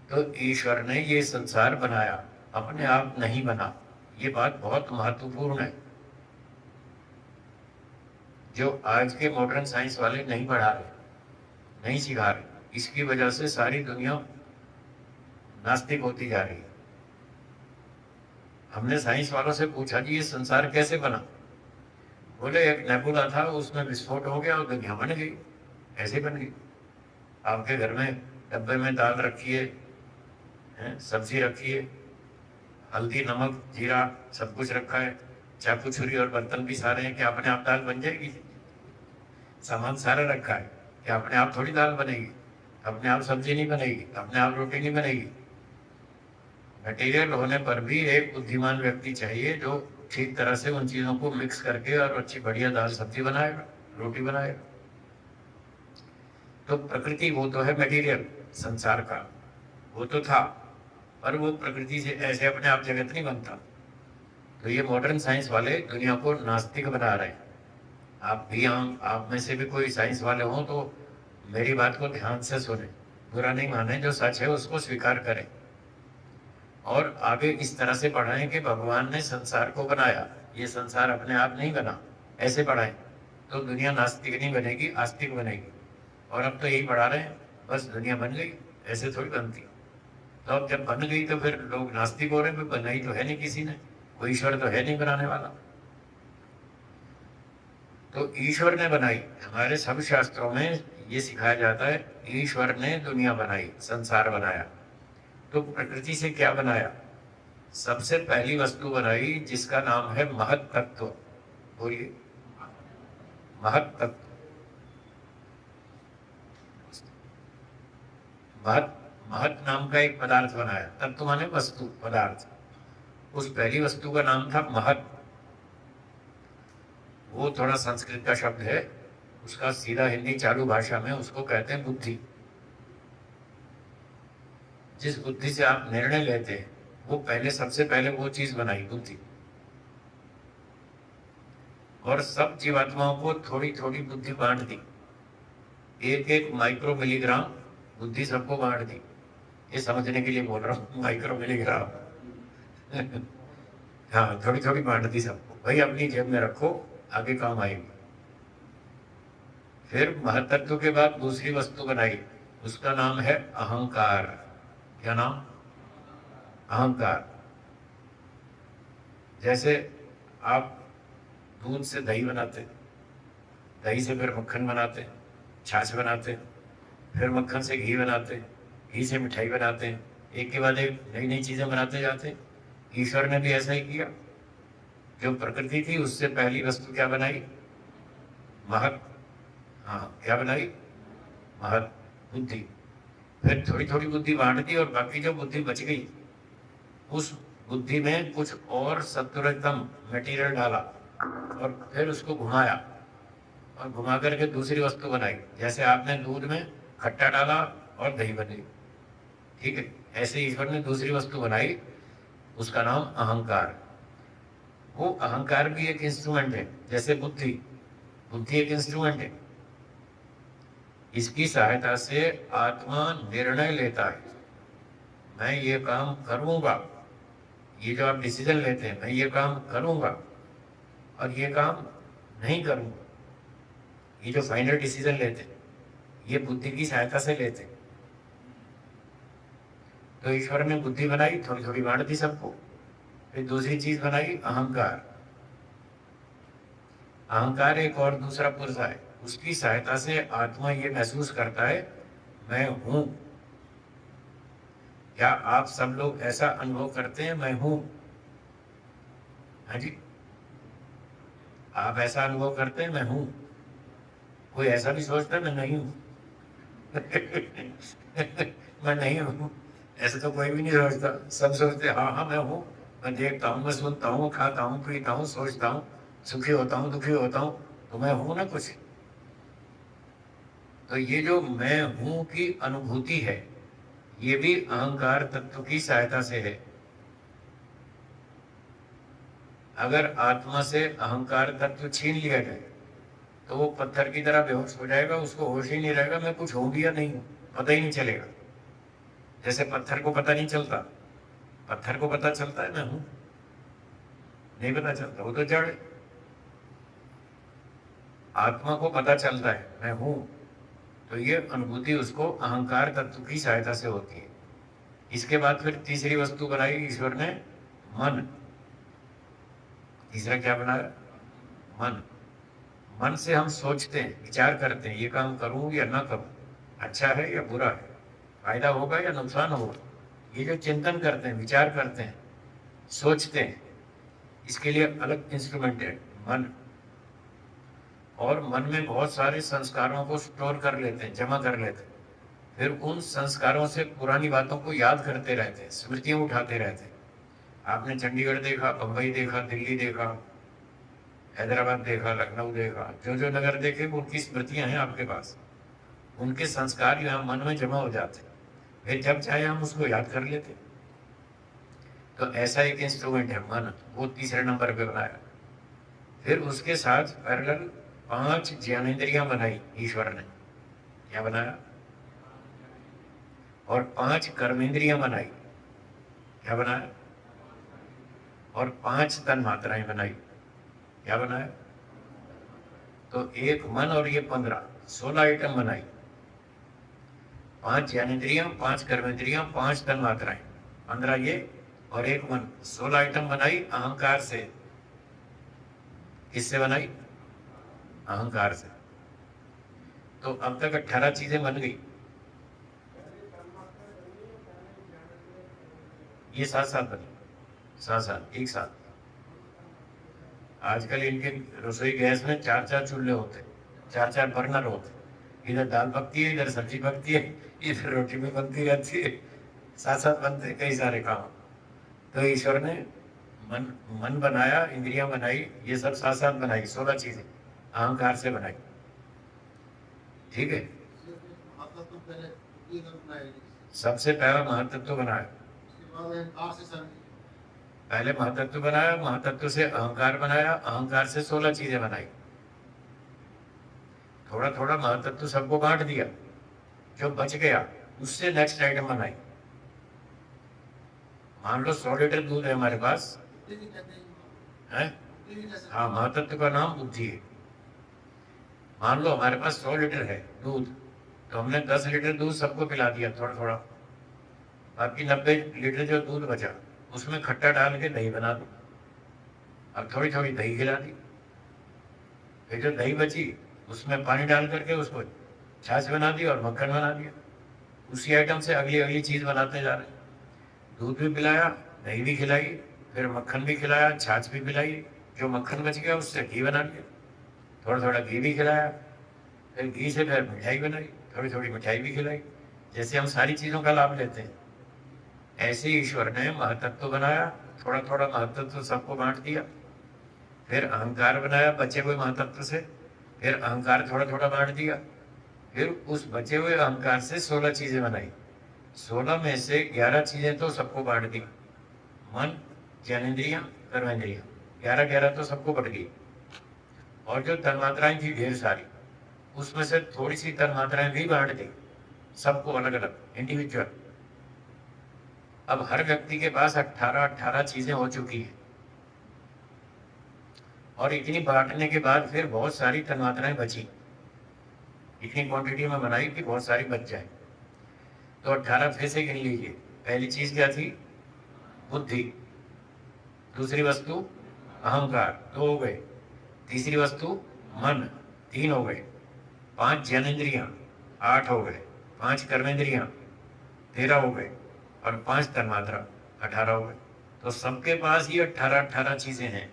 तो ईश्वर ने ये संसार बनाया, अपने आप नहीं बना। ये बात बहुत महत्वपूर्ण है, जो आज के मॉडर्न साइंस वाले नहीं पढ़ा रहे, नहीं सिखा रहे। इसकी वजह से सारी दुनिया नास्तिक होती जा रही है। हमने साइंस वालों से पूछा कि ये संसार कैसे बना? बोले एक नेबुला था, उसमें विस्फोट हो गया और दुनिया बन गई, ऐसे बन गई। आपके घर में डब्बे में दाल रखी है, सब्जी रखी है, हल्दी, नमक, जीरा सब कुछ रखा है, चाकू छुरी और बर्तन भी सारे हैं, क्या अपने आप दाल बन जाएगी? सामान सारा रखा है, क्या अपने आप थोड़ी दाल बनेगी? अपने आप सब्जी नहीं बनेगी, अपने आप रोटी नहीं बनेगी। मटेरियल होने पर भी एक बुद्धिमान व्यक्ति चाहिए जो ठीक तरह से उन चीजों को मिक्स करके और अच्छी बढ़िया दाल सब्जी बनाएगा, रोटी बनाएगा। तो प्रकृति वो तो है मटेरियल संसार का, वो तो था, पर वो प्रकृति से ऐसे अपने आप जगत नहीं बनता। तो ये मॉडर्न साइंस वाले दुनिया को नास्तिक बना रहे हैं। आप भी, आप में से भी कोई साइंस वाले हों तो मेरी बात को ध्यान से सुने, बुरा नहीं माने, जो सच है उसको स्वीकार करें और आगे इस तरह से पढ़ाएं कि भगवान ने संसार को बनाया, ये संसार अपने आप नहीं बना, ऐसे पढ़ाएं। तो दुनिया नास्तिक नहीं बनेगी, आस्तिक बनेगी। और अब तो यही पढ़ा रहे हैं, बस दुनिया बन गई, ऐसे थोड़ी बनती। तो अब जब बन गई तो फिर लोग नास्तिक हो रहे हैं, बनाई तो है नहीं किसी ने, कोई ईश्वर तो है नहीं बनाने वाला। तो ईश्वर ने बनाई। हमारे सब शास्त्रों में ये सिखाया जाता है, ईश्वर ने दुनिया बनाई, संसार बनाया। तो प्रकृति से क्या बनाया? सबसे पहली वस्तु बनाई जिसका नाम है महत तत्व। बोलिए, महत तत्व। महत नाम का एक पदार्थ बनाया। तत्व माने वस्तु, पदार्थ। उस पहली वस्तु का नाम था महत। वो थोड़ा संस्कृत का शब्द है, उसका सीधा हिंदी चालू भाषा में उसको कहते हैं बुद्धि। जिस बुद्धि से आप निर्णय लेते हैं वो पहले, सबसे पहले वो चीज बनाई बुद्धि, और सब जीवात्माओं को थोड़ी थोड़ी बुद्धि बांट दी, एक एक माइक्रो मिलीग्राम बुद्धि सबको बांट दी। ये समझने के लिए बोल रहा हूँ, माइक्रो मिलीग्राम हाँ, थोड़ी थोड़ी बांट दी सबको, भाई अपनी जेब में रखो, आगे काम आएगी। फिर महतत्व के बाद दूसरी वस्तु बनाई, उसका नाम है अहंकार। क्या नाम? अहंकार। जैसे आप दूध से दही बनाते, दही से फिर मक्खन बनाते, छाछ बनाते, फिर मक्खन से घी बनाते, घी से मिठाई बनाते हैं, एक के बाद एक नई नई चीजें बनाते जाते हैं। ईश्वर ने भी ऐसा ही किया। जो प्रकृति थी उससे पहली वस्तु क्या बनाई? महत। हाँ, क्या बनाई? महत, बुद्धि। फिर थोड़ी थोड़ी बुद्धि बांट दी और बाकी जो बुद्धि बच गई उस बुद्धि में कुछ और सत्वरतम मटेरियल डाला और फिर उसको घुमाया और घुमा करके दूसरी वस्तु बनाई। जैसे आपने दूध में खट्टा डाला और दही बनी, ठीक है, ऐसे ईश्वर ने दूसरी वस्तु बनाई, उसका नाम अहंकार। वो अहंकार भी एक इंस्ट्रूमेंट है, जैसे बुद्धि, बुद्धि एक इंस्ट्रूमेंट है। इसकी सहायता से आत्मा निर्णय लेता है, मैं ये काम करूंगा। ये जो आप डिसीजन लेते हैं, मैं ये काम करूंगा और ये काम नहीं करूंगा, ये जो फाइनल डिसीजन लेते हैं ये बुद्धि की सहायता से लेते हैं। तो ईश्वर ने बुद्धि बनाई, थोड़ी थोड़ी बांट दी सबको। फिर दूसरी चीज बनाई अहंकार। अहंकार एक और दूसरा पुर्जा है, उसकी सहायता से आत्मा ये महसूस करता है मैं हूं। क्या आप सब लोग ऐसा अनुभव करते हैं, मैं हूं? हाँ जी, आप ऐसा अनुभव करते हैं मैं हूं? कोई ऐसा भी सोचता है मैं नहीं हूं? मैं नहीं हूं, ऐसा तो कोई भी नहीं सोचता। सब सोचते हाँ हाँ मैं हूं, मैं देखता हूँ, मैं सुनता हूँ, खाता हूँ, पीता हूँ, सोचता हूँ, सुखी होता हूँ, दुखी होता हूँ, तो मैं हूं ना कुछ। तो ये जो मैं हूं की अनुभूति है, ये भी अहंकार तत्व की सहायता से है। अगर आत्मा से अहंकार तत्व छीन लिया जाए तो वो पत्थर की तरह बेहोश हो जाएगा, उसको होश ही नहीं रहेगा, मैं कुछ हूं भी या नहीं हूं, पता ही नहीं चलेगा। जैसे पत्थर को पता नहीं चलता, पत्थर को पता चलता है मैं हूं? नहीं पता चलता, वो तो जड़ है। आत्मा को पता चलता है मैं हूं, तो ये अनुभूति उसको अहंकार तत्व की सहायता से होती है। इसके बाद फिर तीसरी वस्तु बनाई ईश्वर ने, मन। तीसरा क्या बनाया? मन। मन से हम सोचते हैं, विचार करते हैं, ये काम करूं या ना करूं, अच्छा है या बुरा है, फायदा होगा या नुकसान होगा। ये जो चिंतन करते हैं, विचार करते हैं, सोचते हैं, इसके लिए अलग इंस्ट्रूमेंट है मन। और मन में बहुत सारे संस्कारों को स्टोर कर लेते हैं, जमा कर लेते हैं। फिर उन संस्कारों से पुरानी बातों को याद करते रहते हैं, स्मृतियां उठाते रहते हैं। आपने चंडीगढ़ देखा, बंबई देखा, दिल्ली देखा, हैदराबाद देखा, लखनऊ देखा, जो जो नगर देखे वो उनकी स्मृतियां हैं आपके पास, उनके संस्कार यहाँ मन में जमा हो जाते हैं। फिर जब चाहे हम उसको याद कर लेते। तो ऐसा एक इंस्ट्रूमेंट है मन, वो तीसरे नंबर पे बनाया। फिर उसके साथ पैरेलल 5 ज्ञानेंद्रियां बनाई ईश्वर ने। क्या बनाया? और 5 कर्मेंद्रियां बनाई। क्या बनाया? और 5 तन मात्राएं बनाई। क्या बनाया? तो एक मन और ये 15, 16 आइटम बनाई। 5 ज्ञानेंद्रियां, 5 कर्मेंद्रियां, 5 तन मात्राएं, 15 ये और एक मन, 16 आइटम बनाई अहंकार से। किससे बनाई? अहंकार से। तो अब तक 18 चीजें बन गई। ये साथ साथ बनी, साथ साथ, एक साथ। आजकल इनके रसोई गैस में 4-4 चूल्हे होते, 4-4 बर्नर होते। इधर दाल पकती है, इधर सब्जी पकती है, इधर रोटी भी बनती रहती है, साथ साथ बनते हैं कई सारे काम। तो ईश्वर ने मन मन बनाया, इंद्रियां बनाई, ये सब साथ साथ बनाई, 16 चीजें अहंकार से बनाई। ठीक है, सबसे पहला महातत्व बनाया, पहले महातत्व बनाया, महातत्व से अहंकार बनाया, अहंकार से 16 चीजें बनाई। थोड़ा थोड़ा महातत्व सबको बांट दिया, जो बच गया उससे नेक्स्ट आइटम बनाई। मान लो 100 लीटर दूध है हमारे पास है, हाँ, महातत्व का नाम बुद्धि है। मान लो हमारे पास 100 लीटर है दूध, तो हमने 10 लीटर दूध सबको पिला दिया थोड़ा थोड़ा, बाकी 90 लीटर जो दूध बचा उसमें खट्टा डाल के दही बना दो। अब थोड़ी थोड़ी दही खिला दी, फिर जो दही बची उसमें पानी डाल करके उसको छाछ बना दी और मक्खन बना दिया। उसी आइटम से अगली अगली चीज बनाते जा रहे हैं। दूध भी पिलाया, दही भी खिलाई, फिर मक्खन भी खिलाया, छाछ भी पिलाई, जो मक्खन बच गया उससे घी बना लिया, थोड़ा थोड़ा घी भी खिलाया, फिर घी से फिर मिठाई बनाई, थोड़ी थोड़ी मिठाई भी खिलाई। जैसे हम सारी चीज़ों का लाभ लेते हैं, ऐसे ईश्वर ने महातत्व बनाया, थोड़ा थोड़ा महातत्व सबको बांट दिया। फिर अहंकार बनाया बचे हुए महातत्व से, फिर अहंकार थोड़ा थोड़ा बांट दिया, फिर उस बचे हुए अहंकार से 16 चीजें बनाई। 16 में से 11 चीजें तो सबको बांट दी, मन, ज्ञानेंद्रियां, कर्मेंद्रियां, 11-11 तो सबको बढ़ गई। और जो तन्मात्राएं थी ढेर सारी, उसमें से थोड़ी सी तन्मात्राएं भी बांट दी सबको अलग अलग, इंडिविजुअल। अब हर व्यक्ति के पास 18-18 चीजें हो चुकी हैं, और इतनी बांटने के बाद फिर बहुत सारी तन्मात्राएं बची, इतनी क्वांटिटी में बनाई कि बहुत सारी बच जाए। तो 18 फिर से गिन लीजिए। पहली चीज क्या थी? बुद्धि। दूसरी वस्तु अहंकार, 2 हो गए। तीसरी वस्तु मन, 3 हो गए। 5 ज्ञानेंद्रियां, 8 हो गए। 5 कर्मेंद्रियां, 13 हो गए। और 5 तन्मात्रा, 18 हो गए। तो सबके पास ये 18-18 चीजें हैं।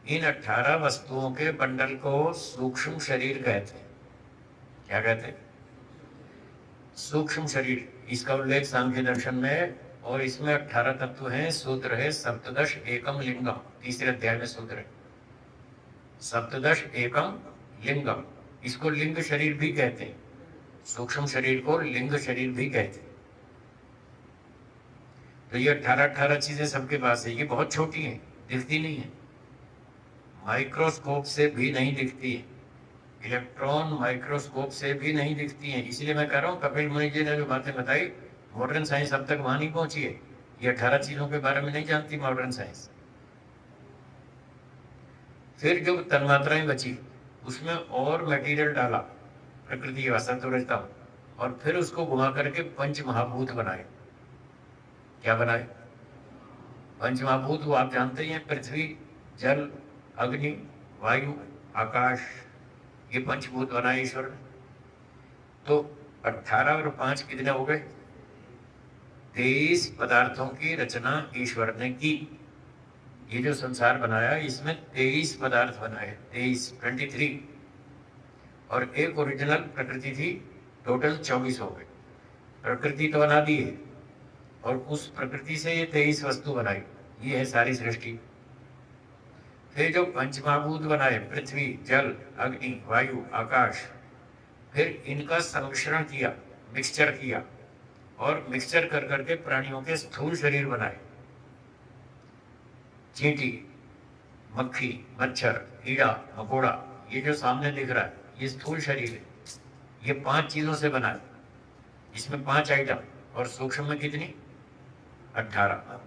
इन 18 वस्तुओं के बंडल को सूक्ष्म शरीर कहते हैं। क्या कहते हैं? सूक्ष्म शरीर। इसका उल्लेख सांख्य दर्शन में है, और इसमें 18 तत्व हैं। सूत्र है सप्तदश एकम लिंगम, तीसरे अध्याय में सूत्र है सप्तदश एकम लिंगम। इसको लिंग शरीर भी कहते हैं, सूक्ष्म शरीर को लिंग शरीर भी कहते हैं। तो ये 18-18 चीजें सबके पास है। ये बहुत छोटी हैं, दिखती नहीं है, माइक्रोस्कोप से भी नहीं दिखती है, इलेक्ट्रॉन माइक्रोस्कोप से भी नहीं दिखती हैं। इसलिए मैं कह रहा हूँ, कपिल मुनि जी ने जो बातें बताई, मॉडर्न साइंस अब तक वहां नहीं पहुंची है। ये 18 चीजों के बारे में नहीं जानती मॉडर्न साइंस। फिर जो तन्मात्राएं बची, उसमें और मटेरियल डाला, प्रकृति वसंत रचता, और फिर उसको घुमा करके पंच महाभूत बनाए। क्या बनाए? पंच महाभूत वो आप जानते ही हैं, पृथ्वी, जल, अग्नि, वायु, आकाश, ये पंचभूत बनाए ईश्वर ने। तो 18 और 5 कितने हो गए? 23 पदार्थों की रचना ईश्वर ने की। ये जो संसार बनाया, इसमें 23 पदार्थ बनाए, 23 और एक ओरिजिनल प्रकृति थी, टोटल 24 हो गए। प्रकृति तो अनादि है, और उस प्रकृति से ये 23 वस्तु बनाई। ये है सारी सृष्टि। फिर जो पंचमहाभूत बनाए, पृथ्वी, जल, अग्नि, वायु, आकाश, फिर इनका सम्मिश्रण किया, मिक्सचर किया, और मिक्सचर कर करके प्राणियों के स्थूल शरीर बनाए। चींटी, मक्खी, मच्छर, कीड़ा, मकोड़ा, ये जो सामने दिख रहा है, ये स्थूल शरीर है। ये 5 चीजों से बना है। इसमें 5 आइटम, और सूक्ष्म में कितनी? 18।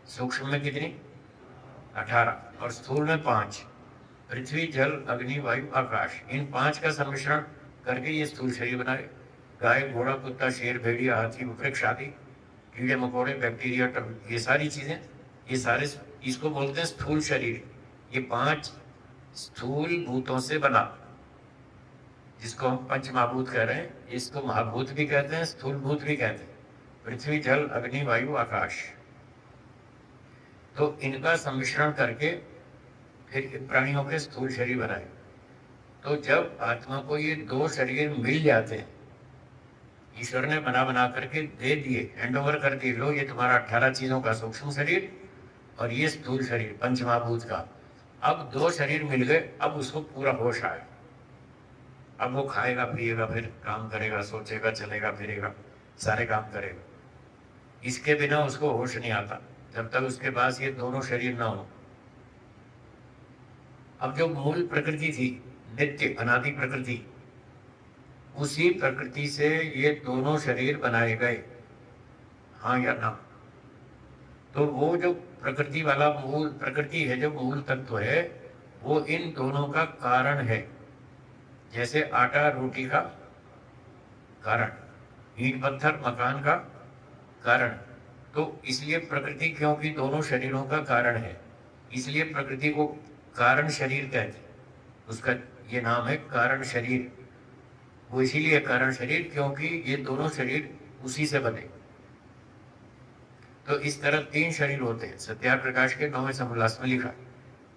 सूक्ष्म में कितनी? 18, और स्थूल में 5। पृथ्वी, जल, अग्नि, वायु, आकाश, इन 5 का सम्मिश्रण करके ये स्थूल शरीर बनाए। गाय, घोड़ा, कुत्ता, शेर, भेड़िया, हाथी, वृक्ष आदि, कीड़े मकोड़े, बैक्टीरिया, ये सारी चीजें, ये सारे, इसको बोलते हैं स्थूल शरीर। ये 5 स्थूल भूतों से बना, जिसको हम पंच महाभूत कह रहे हैं। इसको महाभूत भी कहते हैं, स्थूल भूत भी कहते हैं। पृथ्वी, जल, अग्नि, वायु, आकाश। तो इनका सम्मिश्रण करके फिर प्राणियों के स्थूल शरीर बनाए। तो जब आत्मा को ये 2 शरीर मिल जाते हैं, ईश्वर ने बना बना करके दे दिए, हैंड ओवर कर दिए, लो ये तुम्हारा 18 चीजों का सूक्ष्म शरीर, और ये स्थूल शरीर पंचमहाभूत का। अब 2 शरीर मिल गए, अब उसको पूरा होश आए। अब वो खाएगा, पिएगा, फिर काम करेगा, सोचेगा, चलेगा, फिरेगा, सारे काम करेगा। इसके बिना उसको होश नहीं आता जब तक उसके पास ये दोनों शरीर ना हो। अब जो मूल प्रकृति थी, नित्य अनादि प्रकृति, उसी प्रकृति से ये दोनों शरीर बनाए गए, हाँ या ना? तो वो जो प्रकृति वाला मूल प्रकृति है, जो मूल तत्व है, वो इन दोनों का कारण है। जैसे आटा रोटी का कारण, ईंट पत्थर मकान का कारण। तो इसलिए प्रकृति, क्योंकि दोनों शरीरों का कारण है, इसलिए प्रकृति को कारण शरीर कहते हैं। उसका ये नाम है कारण शरीर। वो इसीलिए कारण शरीर क्योंकि ये दोनों शरीर उसी से बने। तो इस तरह 3 शरीर होते हैं। सत्यार प्रकाश के 9वें समोल्लास में लिखा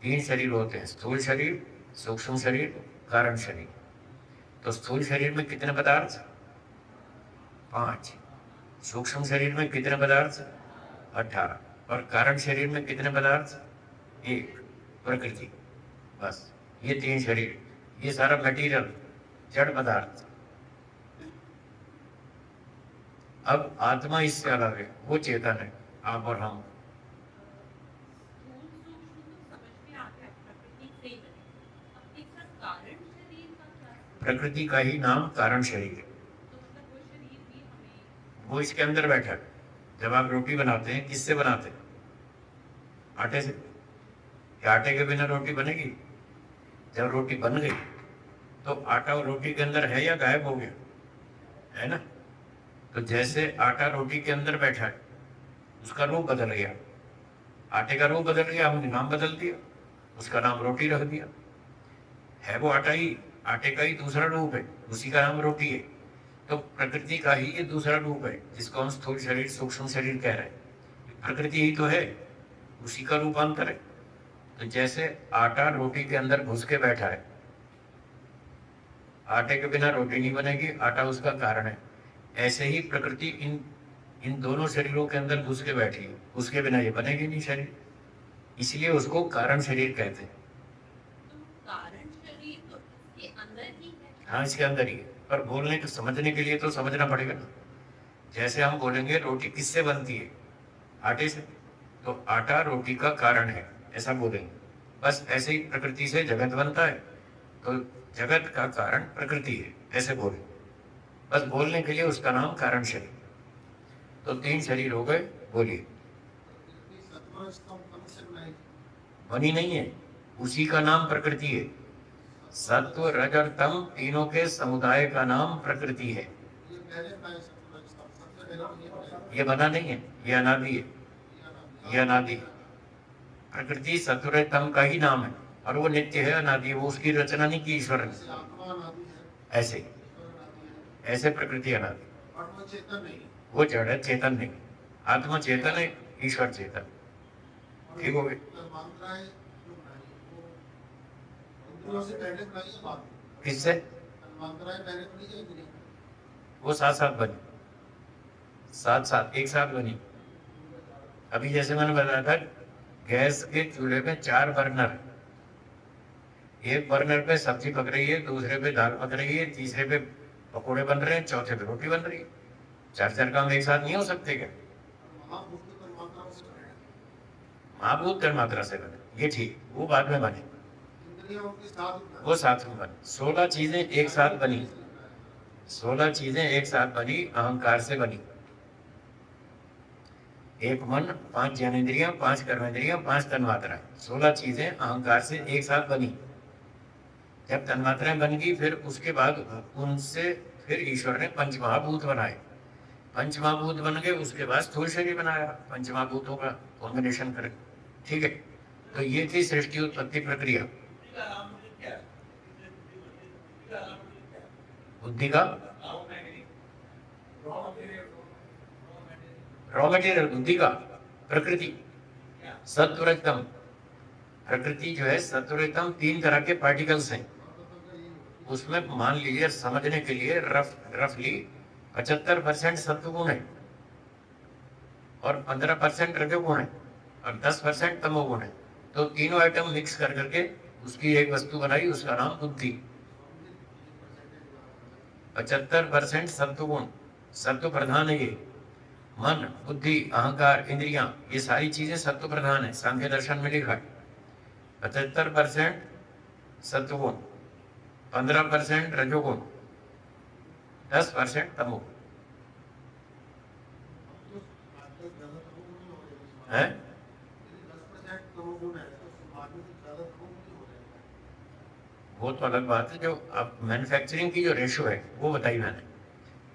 3 शरीर होते हैं, स्थूल शरीर, सूक्ष्म शरीर, कारण शरीर। तो स्थूल शरीर में कितने पदार्थ? 5। सूक्ष्म शरीर में कितने पदार्थ? 18। और कारण शरीर में कितने पदार्थ? 1, प्रकृति। बस ये 3 शरीर, ये सारा मटेरियल, जड़ पदार्थ। अब आत्मा इससे अलग है, वो चेतन है, आप और हम। प्रकृति का ही नाम कारण शरीर है। वो इसके अंदर बैठा है। जब आप रोटी बनाते हैं, किससे बनाते हैं? आटे से। क्या आटे के बिना रोटी बनेगी? जब रोटी बन गई तो आटा रोटी के अंदर है या गायब हो गया? है ना? तो जैसे आटा रोटी के अंदर बैठा है, उसका रूप बदल गया, आटे का रूप बदल गया, हमने नाम बदल दिया, उसका नाम रोटी रख दिया। है वो आटा ही, आटे का ही दूसरा रूप है, उसी का नाम रोटी है। तो प्रकृति का ही ये दूसरा रूप है, जिसको हम स्थूल शरीर सूक्ष्म शरीर कह रहे हैं। प्रकृति ही तो है, उसी का रूपांतर है। तो जैसे आटा रोटी के अंदर घुस के बैठा है, आटे के बिना रोटी नहीं बनेगी, आटा उसका कारण है। ऐसे ही प्रकृति इन दोनों शरीरों के अंदर घुस के बैठी है, उसके बिना ये बनेगी नहीं शरीर, इसलिए उसको कारण शरीर कहते हैं।
तो कारण शरीर तो इसके अंदर ही है।
हाँ, इसके अंदर ही है, पर बोलने को समझने के लिए तो समझना पड़ेगा ना। जैसे हम बोलेंगे रोटी किससे बनती है? आटे से। तो आटा रोटी का कारण है, ऐसा बोलेंगे। बस ऐसे ही प्रकृति से जगत बनता है, तो जगत का कारण प्रकृति है, ऐसे बोले। बस बोलने के लिए उसका नाम कारण शरीर। तो 3 शरीर हो गए। बोलिए। बनी नहीं है, उसी का नाम प्रकृति है। सत्व रज और तम तीनों के समुदाय का नाम प्रकृति है। ये बना नहीं है, ये अनादि है, ये अनादि है। प्रकृति सत्व रज तम का ही नाम है, और वो नित्य है, अनादि है। वो उसकी रचना नहीं की ईश्वर ने। ऐसे ऐसे प्रकृति अनादि। वो जड़ है, चेतन नहीं। आत्मा चेतन है, ईश्वर चेतन। ठीक हो गए? किससे? वो साथ साथ बनी, साथ साथ एक साथ बनी। अभी जैसे मैंने बताया था, गैस के चूल्हे पे 4 बर्नर, एक बर्नर पे सब्जी पक रही है, दूसरे पे दाल पक रही है, तीसरे पे पकोड़े बन रहे हैं, चौथे पे रोटी बन रही है। 4 काम एक साथ नहीं हो सकते क्या? महाभूत तन्मात्रा से बने, ये ठीक, वो बाद में बने, वो साथ में बने। 16 चीजें एक साथ बनी, 16 चीजें एक साथ बनी, अहंकार से बनी। 1 मन, 5 ज्ञानेंद्रियां, 5 कर्मेंद्रियां, 5 तन्मात्राएं, 16 चीजें अहंकार से एक साथ बनी। जब तन्मात्राएं बन गई, फिर उसके बाद उनसे फिर ईश्वर ने पंचमहाभूत बनाए। पंचमहाभूत बन गए, उसके बाद स्थूल शरीर बनाया, पंचमहाभूतों का कॉम्बिनेशन कर। ठीक है? तो ये थी सृष्टि उत्पत्ति प्रक्रिया। बुद्धि का रॉ मटेरियल, बुद्धि का प्रकृति, सत्वरतम। प्रकृति जो है सत्वरतम, 3 तरह के पार्टिकल्स हैं। उसमें मान लीजिए समझने के लिए रफली 75% सत्वगुण है, और 15% रजोगुण है, और 10% तमोगुण है। तो तीनों आइटम मिक्स कर करके उसकी एक वस्तु बनाई, उसका नाम बुद्धि। 75% सत्वगुण, सत्व प्रधान है ये, मन, बुद्धि, अहंकार, इंद्रियां, ये सारी चीजें सत्व प्रधान है। सांख्य दर्शन में लिखा है 75% सत्वगुण, 15% रजोगुण, 10% तमोगुण है। वो तो अलग बात है। जो अब मैन्युफैक्चरिंग की जो रेशो है वो बताई मैंने।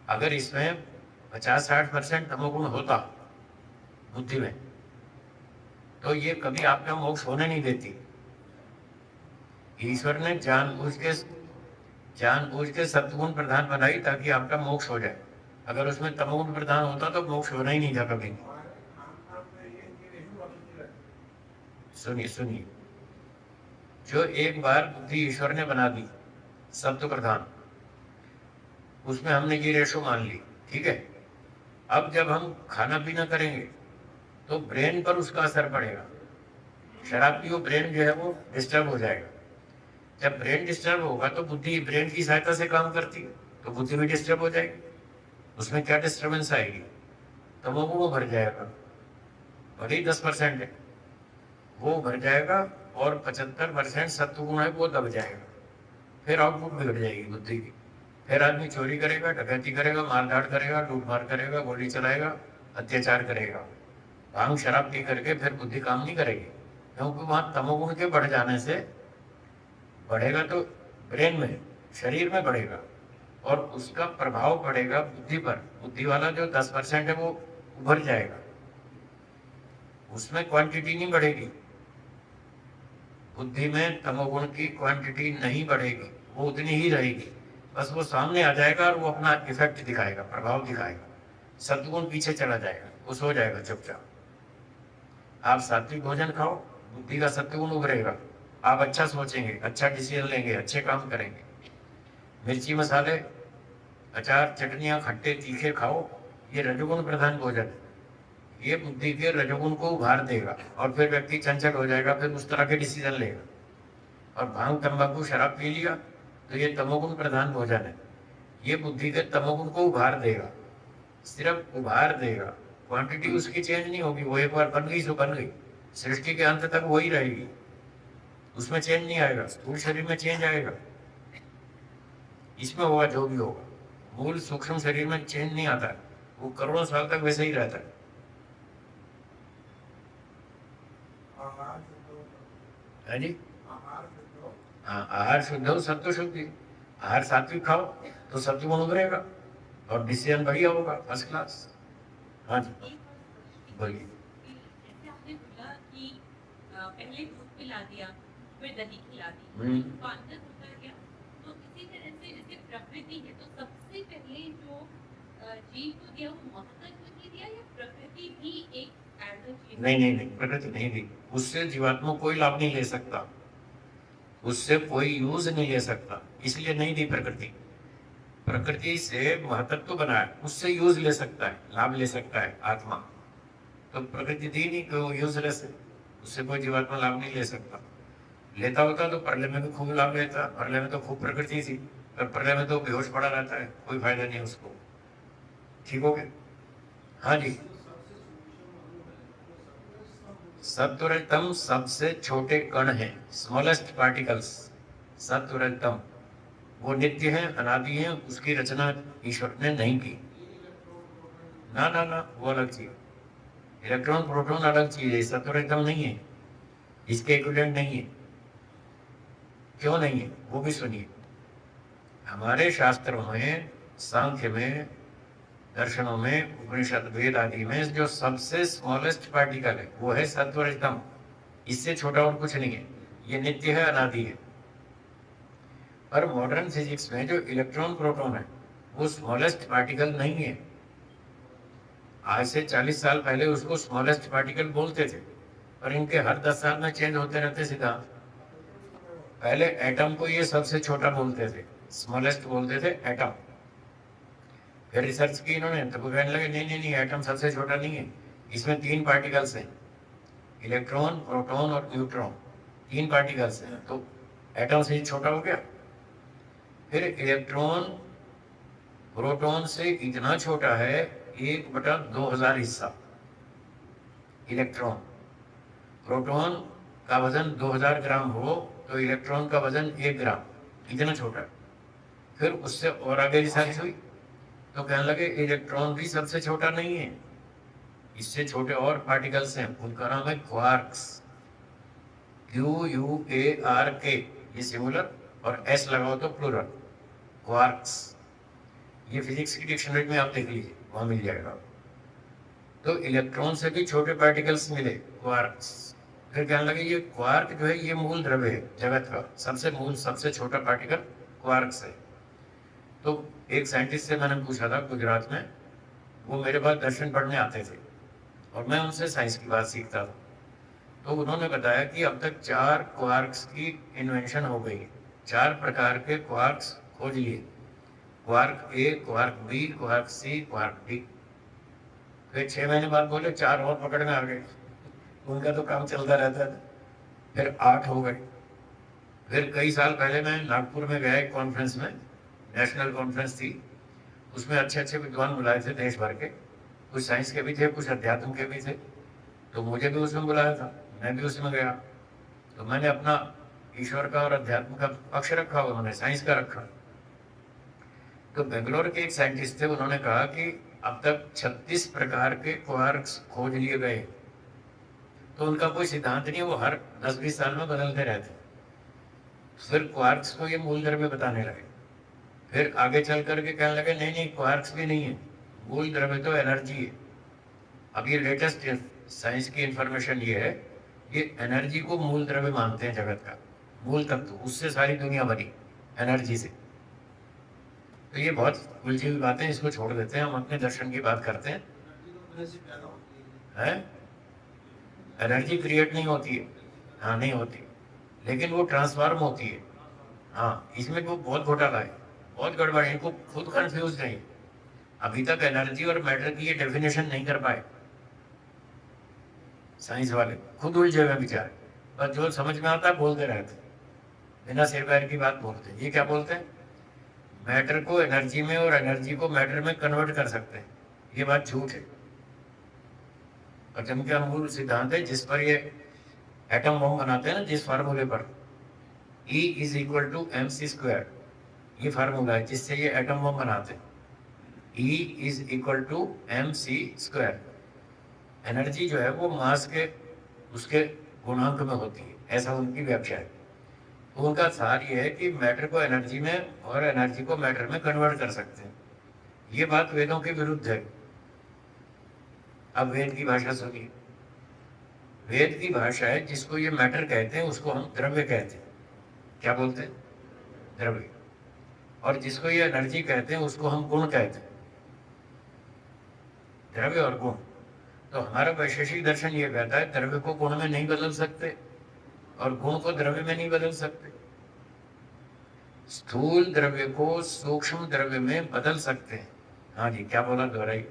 अगर इसमें 50-60% तमोगुण होता बुद्धि में, तो ये कभी आपका मोक्ष होने नहीं देती। ईश्वर ने जानबूझ के सत्वगुण प्रधान बनाई ताकि आपका मोक्ष हो जाए। अगर उसमें तमोगुण प्रधान होता तो मोक्ष होना ही नहीं था कभी। सुनिए सुनिए, जो एक बार बुद्धि ईश्वर ने बना दी सत्व प्रधान, उसमें हमने ये रेशो मान ली, ठीक है। अब जब हम खाना पीना करेंगे तो ब्रेन पर उसका असर पड़ेगा। शराब पियो, ब्रेन जो है वो डिस्टर्ब हो जाएगा। जब ब्रेन डिस्टर्ब होगा तो बुद्धि ब्रेन की सहायता से काम करती है, तो बुद्धि भी डिस्टर्ब हो जाएगी। उसमें क्या डिस्टर्बेंस आएगी? तमोगुण वो भर जाएगा। भले ही 10% है वो भर जाएगा, और 75% सत्वगुण है वो दब जाएगा। फिर आउटपुट बिगड़ जाएगी बुद्धि की। फिर आदमी चोरी करेगा, डकैती करेगा, मारधाड़ करेगा, लूटमार करेगा, गोली चलाएगा, अत्याचार करेगा। भांग शराब पी करके फिर बुद्धि काम नहीं करेगी, क्योंकि वहां तमोगुण के बढ़ जाने से बढ़ेगा तो ब्रेन में, शरीर में बढ़ेगा, और उसका प्रभाव पड़ेगा बुद्धि पर। बुद्धि वाला जो 10% है वो उभर जाएगा, उसमें क्वांटिटी नहीं बढ़ेगी। बुद्धि में तमोगुण की क्वांटिटी नहीं बढ़ेगी, वो उतनी ही रहेगी। बस वो सामने आ जाएगा और वो अपना इफेक्ट दिखाएगा, प्रभाव दिखाएगा। सत्वगुण पीछे चला जाएगा, वो सो जाएगा चुपचाप। आप सात्विक भोजन खाओ, बुद्धि का सत्वगुण उभरेगा। आप अच्छा सोचेंगे, अच्छा डिसीजन लेंगे, अच्छे काम करेंगे। मिर्ची मसाले, अचार, चटनियाँ, खट्टे तीखे खाओ, ये रजोगुण प्रधान भोजन है। ये बुद्धि के रजोगुण को उभार देगा, और फिर व्यक्ति चंचल हो जाएगा, फिर उस तरह के डिसीजन लेगा। और भांग, तंबाकू, शराब पी लिया तो ये तमोगुण प्रधान भोजन है। ये बुद्धि के तमोगुण को उभार देगा, सिर्फ उभार देगा। क्वांटिटी उसकी चेंज नहीं होगी। वो एक बार बन गई सो बन गई, सृष्टि के अंत तक वही रहेगी, उसमें चेंज नहीं आएगा। स्थूल शरीर में चेंज आएगा, इसमें होगा जो भी होगा। मूल सूक्ष्म शरीर में चेंज नहीं आता, वो करोड़ों साल तक वैसे ही रहता है जी। हाँ, आहार शुद्ध हो, सत्व शुद्धि। आहार सात्विक खाओ तो सत्वगुण उभरेगा और डिसीजन बढ़िया होगा, फर्स्ट क्लास। हाँ जी बोलिए।
जैसे आपने बोला कि पहले दूध पिला दिया, फिर दही खिला दी, तो अंदर उतर गया। तो इसी तरह से जैसे प्रकृति है, तो सबसे पहले जो जीव को दिया वो महत्व नहीं दिया, या प्रकृति भी एक
नहीं, प्रकृति नहीं दी। उससे जीवात्मा कोई लाभ नहीं ले सकता, उससे कोई यूज नहीं ले सकता, इसलिए नहीं दी प्रकृति। प्रकृति से महत्व बनाया, उससे यूज ले सकता है, लाभ ले सकता है आत्मा। तो प्रकृति दी नहीं तो यूजलेस है, उससे कोई जीवात्मा लाभ नहीं ले सकता। लेता होता तो प्रलय में भी खूब लाभ लेता। प्रलय में तो खूब प्रकृति थी, पर प्रलय में तो बेहोश पड़ा रहता है, कोई फायदा नहीं उसको। ठीक हो गया? हाँ जी। सत्वरजतम सबसे छोटे कण है, स्मॉलेस्ट पार्टिकल्स। सत्वरजतम वो नित्य है, अनादि है, उसकी रचना ईश्वर ने नहीं की। ना ना ना, वो अलग चीज। इलेक्ट्रॉन प्रोटॉन अलग चीज है, सत्वरजतम नहीं है, इसके इक्विवेलेंट नहीं है। क्यों नहीं है वो भी सुनिए। हमारे शास्त्रों में, सांख्य में, दर्शनों में, उपनिषद, वेद आदि में जो सबसे स्मॉलेस्ट पार्टिकल है वो है सत्वरजतम। इससे छोटा और कुछ नहीं है, ये नित्य है, अनादि है। पर मॉडर्न फिजिक्स में जो इलेक्ट्रॉन प्रोटॉन है वो स्मॉलेस्ट पार्टिकल नहीं है। आज से 40 साल पहले उसको स्मॉलेस्ट पार्टिकल बोलते थे, पर इनके हर 10 साल में चेंज होते रहते सिद्धांत। पहले एटम को ये सबसे छोटा बोलते थे, स्मॉलेस्ट बोलते थे एटम। फिर रिसर्च की इन्होंने, तो कहने लगे नहीं नहीं नहीं, एटम सबसे छोटा नहीं है, इसमें 3 पार्टिकल्स हैं, इलेक्ट्रॉन, प्रोटॉन और न्यूट्रॉन। 3 पार्टिकल्स हैं, तो एटम से ही छोटा हो गया। फिर इलेक्ट्रॉन प्रोटॉन से इतना छोटा है 1/2000 हिस्सा इलेक्ट्रॉन। प्रोटॉन का वजन 2000 ग्राम हो तो इलेक्ट्रॉन का वजन 1 ग्राम, इतना छोटा। फिर उससे और आगे रिसर्च हुई तो कहने लगे इलेक्ट्रॉन भी सबसे छोटा नहीं है, इससे छोटे और पार्टिकल्स हैं, उनका नाम है क्वार्क्स। QUARK, ये सिंगुलर और S लगाओ तो प्लूरल, क्वार्क्स। ये फिजिक्स की डिक्शनरी में आप देख लीजिए, वहां मिल जाएगा। तो इलेक्ट्रॉन से भी छोटे पार्टिकल्स मिले, क्वार्क्स। फिर कहने लगे ये क्वार्क जो है ये मूल द्रव्य है जगत का, सबसे छोटा पार्टिकल क्वार्क्स है। तो एक साइंटिस्ट से मैंने पूछा था गुजरात में, वो मेरे पास दर्शन पढ़ने आते थे और मैं उनसे साइंस की बात सीखता था। तो उन्होंने बताया कि अब तक 4 क्वार्क्स की इन्वेंशन हो गई, 4 प्रकार के क्वार्क्स खोज लिए, क्वार्क ए, क्वार्क बी, क्वार्क सी, क्वार्क डी। फिर 6 महीने बाद बोले 4 और पकड़ में आ गए, उनका तो काम चलता रहता था। फिर 8 हो गए। फिर कई साल पहले मैं नागपुर में गया एक कॉन्फ्रेंस में, नेशनल कॉन्फ्रेंस थी, उसमें अच्छे अच्छे विद्वान बुलाए थे देश भर के, कुछ साइंस के भी थे, कुछ अध्यात्म के भी थे। तो मुझे भी उसमें बुलाया था, मैं भी उसमें गया। तो मैंने अपना ईश्वर का और अध्यात्म का पक्ष रखा, उन्होंने साइंस का रखा। तो बेंगलोर के एक साइंटिस्ट थे, उन्होंने कहा कि अब तक 36 प्रकार के क्वार्क्स खोज लिए गए। तो उनका कोई सिद्धांत नहीं, वो हर 10-20 साल में बदलते रहते। फिर क्वार्क्स को ये मूल द्रव्य बताने लगे। फिर आगे चल करके कहने लगे नहीं नहीं, क्वार्क्स भी नहीं है, मूल द्रव्य तो एनर्जी है। अब ये लेटेस्ट साइंस की इंफॉर्मेशन ये है, ये एनर्जी को मूल द्रव्य मानते हैं जगत का, मूल तत्व, उससे सारी दुनिया बनी, एनर्जी से। तो ये बहुत उलझी हुई बातें, इसको छोड़ देते हैं, हम अपने दर्शन की बात करते हैं। एनर्जी क्रिएट नहीं होती है, हाँ नहीं होती, लेकिन वो ट्रांसफॉर्म होती है। हाँ, इसमें वो बहुत घोटाला है, बहुत गड़बड़ है, इनको खुद कंफ्यूज नहीं, अभी तक एनर्जी और मैटर की ये डेफिनेशन नहीं कर पाए साइंस वाले, खुद उलझे हुए बेचारे, पर जो समझ में आता है बोलते रहते, बिना सिर पैर की बात बोलते हैं। ये क्या बोलते हैं, मैटर को एनर्जी में और एनर्जी को मैटर में कन्वर्ट कर सकते हैं, ये बात झूठ है। और जब क्या मूल सिद्धांत है जिस पर ये एटम बम बनाते हैं ना, जिस फार्मूले पर E = mc², ये फार्मूला है जिससे ये एटम बम बनाते हैं। E = mc²। एनर्जी जो है वो मास के उसके गुणांक में होती है, ऐसा उनकी व्याख्या है। तो उनका सार ये है कि मैटर को एनर्जी में और एनर्जी को मैटर में कन्वर्ट कर सकते हैं। ये बात वेदों के विरुद्ध है। अब वेद की भाषा सुनिए, वेद की भाषा है, जिसको ये मैटर कहते हैं उसको हम द्रव्य कहते हैं। क्या बोलते हैं, द्रव्य। और जिसको ये एनर्जी कहते हैं उसको हम गुण कहते हैं, द्रव्य और गुण। तो हमारा वैशेषिक दर्शन ये कहता है द्रव्य को गुण में नहीं बदल सकते और गुण को द्रव्य में नहीं बदल सकते। स्थूल द्रव्य को सूक्ष्म द्रव्य में बदल सकते हैं। हाँ जी, क्या बोला, दोहराई।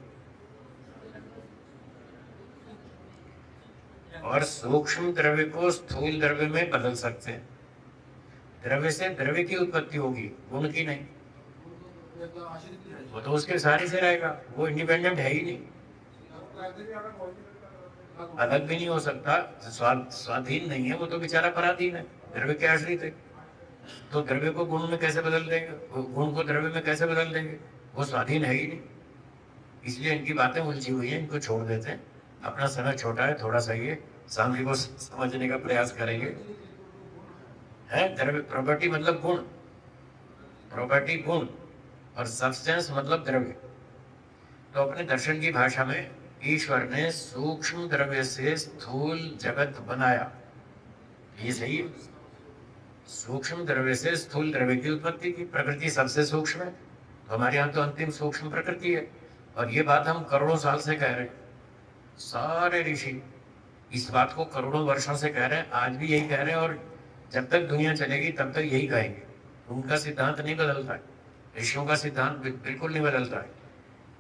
और सूक्ष्म द्रव्य को स्थूल द्रव्य में बदल सकते हैं। द्रव्य से द्रव्य की उत्पत्ति होगी, गुण की नहीं। वो तो उसके सारे से रहेगा, वो इंडिपेंडेंट है ही नहीं, अलग भी नहीं हो सकता, स्वाधीन नहीं है, वो तो बेचारा पराधीन है, द्रव्य के आश्रित है। तो द्रव्य को गुण में कैसे बदल देंगे, गुण को द्रव्य में कैसे बदल देंगे, वो स्वाधीन है ही नहीं। इसलिए इनकी बातें उलझी हुई हैं, इनको छोड़ देते हैं। अपना समय छोटा है, थोड़ा सा ये शांति को समझने का प्रयास करेंगे। है द्रव्य, प्रॉपर्टी मतलब गुण, प्रॉपर्टी गुण, और सब्सटेंस मतलब द्रव्य। तो अपने दर्शन की भाषा में ईश्वर ने सूक्ष्म द्रव्य से स्थूल जगत बनाया, ये सही है। सूक्ष्म द्रव्य से स्थूल द्रव्य की उत्पत्ति की, प्रकृति सबसे सूक्ष्म है, तो हमारे यहाँ तो अंतिम सूक्ष्म प्रकृति है। और ये बात हम करोड़ों साल से कह रहे हैं, सारे ऋषि इस बात को करोड़ों वर्षों से कह रहे हैं, आज भी यही कह रहे हैं, और जब तक दुनिया चलेगी तब तक यही कहेंगे। उनका सिद्धांत नहीं बदलता है, ऋषियों का सिद्धांत बिल्कुल नहीं बदलता है।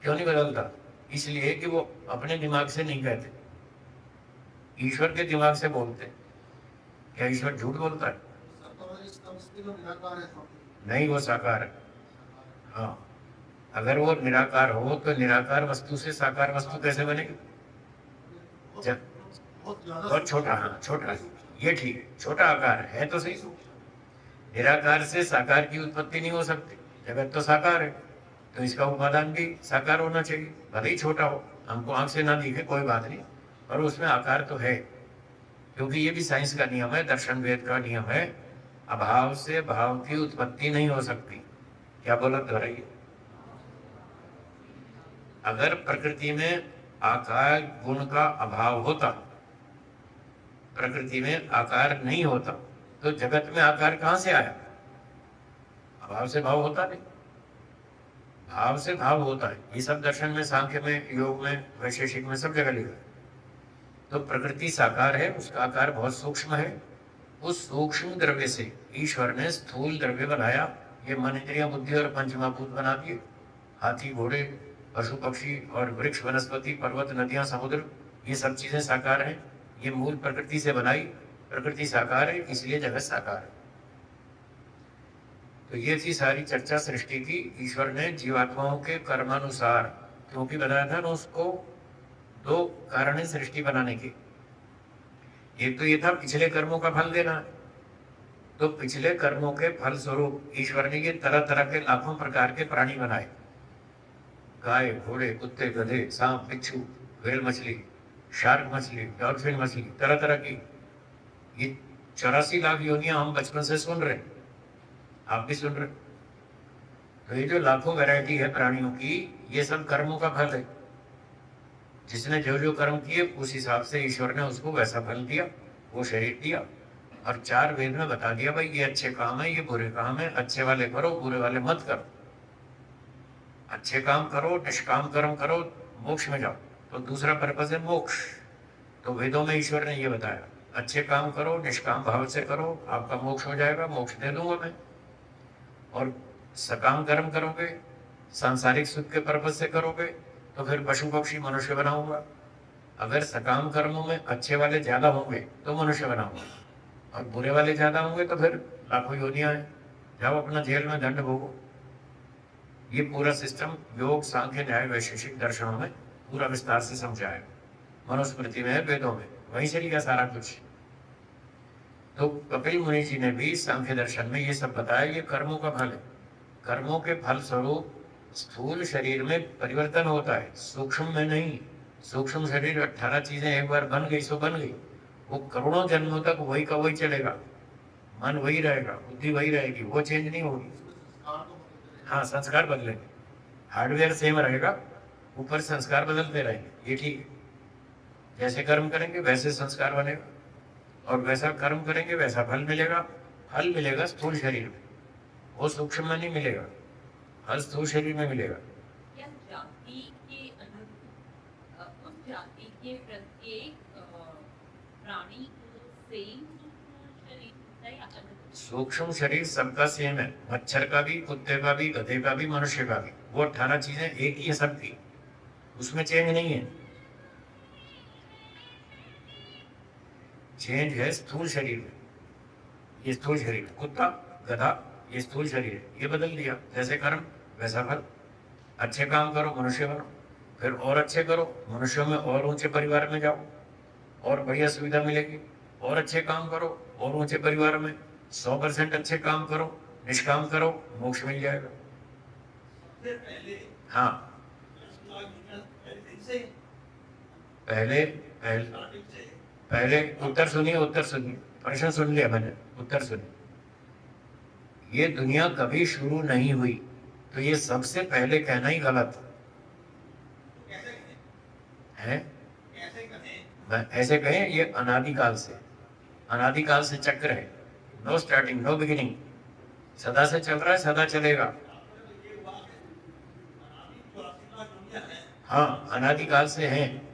क्यों नहीं बदलता, इसलिए कि वो अपने दिमाग से नहीं कहते, ईश्वर के दिमाग से बोलते। क्या ईश्वर झूठ बोलता है? नहीं, वो साकार है। हाँ, अगर वो निराकार हो तो निराकार वस्तु से साकार वस्तु कैसे बनेगी? जब बहुत छोटा, हाँ छोटा, ये ठीक है, छोटा आकार है तो सही। निराकार से साकार की उत्पत्ति नहीं हो सकती, जगत तो साकार है, तो इसका उपादान भी साकार होना चाहिए, भले ही छोटा हो, हमको आंख से ना दिखे कोई बात नहीं, पर उसमें आकार तो है। क्योंकि ये भी साइंस का नियम है, दर्शन वेद का नियम है, अभाव से भाव की उत्पत्ति नहीं हो सकती। क्या बोला दोहराइए? अगर प्रकृति में आकार गुण का अभाव होता, प्रकृति में आकार नहीं होता, तो जगत में आकार कहां से आया? अभाव से भाव होता नहीं, भाव से भाव होता है। ये सब दर्शन में, सांख्य में, योग में, वैशेषिक में, सब जगह लिखा है। तो प्रकृति साकार है, उसका आकार बहुत सूक्ष्म है। उस सूक्ष्म द्रव्य से ईश्वर ने स्थूल द्रव्य बनाया। ये मन इंद्रिया बुद्धि और पंचमहाभूत बना दिए। हाथी घोड़े पशु पक्षी और वृक्ष वनस्पति पर्वत नदियां समुद्र, ये सब चीजें साकार हैं। ये मूल प्रकृति से बनाई, प्रकृति साकार है, इसलिए जगत साकार है। तो ये थी सारी चर्चा सृष्टि की। ईश्वर ने जीवात्माओं के कर्मानुसार, क्योंकि बनाया था ना उसको, दो कारण है सृष्टि बनाने के। एक तो ये था पिछले कर्मों का फल देना, तो पिछले कर्मों के फल स्वरूप ईश्वर ने ये तरह तरह के लाखों प्रकार के प्राणी बनाए। गाय घोड़े कुत्ते गधे सांप बिच्छू व्हेल मछली शार्क मछली डॉल्फिन मछली, तरह तरह की। ये 84 लाख योनियां हम बचपन से सुन रहे, आप भी सुन रहे। तो ये जो लाखों वैरायटी है प्राणियों की, ये सब कर्मों का फल है। जिसने जो जो कर्म किए उस हिसाब से ईश्वर ने उसको वैसा फल दिया, वो शरीर दिया। और 4 वेद में बता दिया, भाई ये अच्छे काम है, ये बुरे काम है, अच्छे वाले करो, बुरे वाले मत करो। अच्छे काम करो, निष्काम कर्म करो, मोक्ष में जाओ। तो दूसरा पर्पज है मोक्ष। तो वेदों में ईश्वर ने ये बताया, अच्छे काम करो, निष्काम भाव से करो, आपका मोक्ष हो जाएगा, मोक्ष दे दूंगा मैं। और सकाम कर्म करोगे, सांसारिक सुख के पर्पज से करोगे, तो फिर पशु पक्षी मनुष्य बनाऊंगा। अगर सकाम कर्मों में अच्छे वाले ज्यादा होंगे तो मनुष्य बनाऊंगा, और बुरे वाले ज्यादा होंगे तो फिर लाखों योनियां हैं, जाओ अपना जेल में दंड भोगो। ये पूरा सिस्टम योग सांख्य न्याय वैशेषिक दर्शनों में पूरा विस्तार से समझाया। मनुस्मृति में है, वेदों में, वहीं से लिया सारा कुछ। तो कपिल मुनि जी ने भी सांख्य दर्शन में ये सब बताया, ये कर्मों का फल है। कर्मों के फल स्वरूप स्थूल शरीर में परिवर्तन होता है, सूक्ष्म में नहीं। सूक्ष्म शरीर 18 चीजें एक बार बन गई सो बन गई, वो करोड़ों जन्मों तक वही का वही चलेगा। मन वही रहेगा, बुद्धि वही रहेगी, वो चेंज नहीं होगी। हाँ, संस्कार बदलेंगे, हार्डवेयर सेम रहेगा, ऊपर संस्कार बदलते रहेंगे। ये ठीक है, जैसे कर्म करेंगे वैसे संस्कार बनेगा, और वैसा कर्म करेंगे वैसा फल मिलेगा। फल मिलेगा स्थूल शरीर में, वो सूक्ष्म में नहीं मिलेगा, फल स्थूल शरीर में मिलेगा।
क्या जाति के अनुरूप उस जाति के प्रत्येक प्राणी को सेम शरीर होता है या अलग?
सूक्ष्म शरीर सबका सेम है, मच्छर का भी, कुत्ते का भी, गधे का भी, मनुष्य का भी। वो 18 चीजें एक ही है सबकी, उसमें चेंज नहीं है। चेंज है स्थूल शरीर में। ये स्थूल शरीर, कुत्ता गधा ये स्थूल शरीर है, ये बदल दिया, जैसे कर्म वैसा फल। अच्छे काम करो मनुष्य बनो, फिर और अच्छे करो, मनुष्यों में और ऊंचे परिवार में जाओ, और बढ़िया सुविधा मिलेगी। और अच्छे काम करो और ऊंचे परिवार में, 100% अच्छे काम करो, निष्काम करो, मोक्ष मिल जाएगा। हाँ, पहले पहले पहले उत्तर सुनिए, उत्तर सुनिए, प्रश्न सुन लिया मैंने, उत्तर सुनिए। ये दुनिया कभी शुरू नहीं हुई, तो ये सबसे पहले कहना ही गलत है। ऐसे कहें, ये अनादिकाल से, अनादिकाल से चक्र है, नो स्टार्टिंग नो बिगिनिंग, सदा से चल रहा है, सदा चलेगा। हाँ, अनादिकाल से है,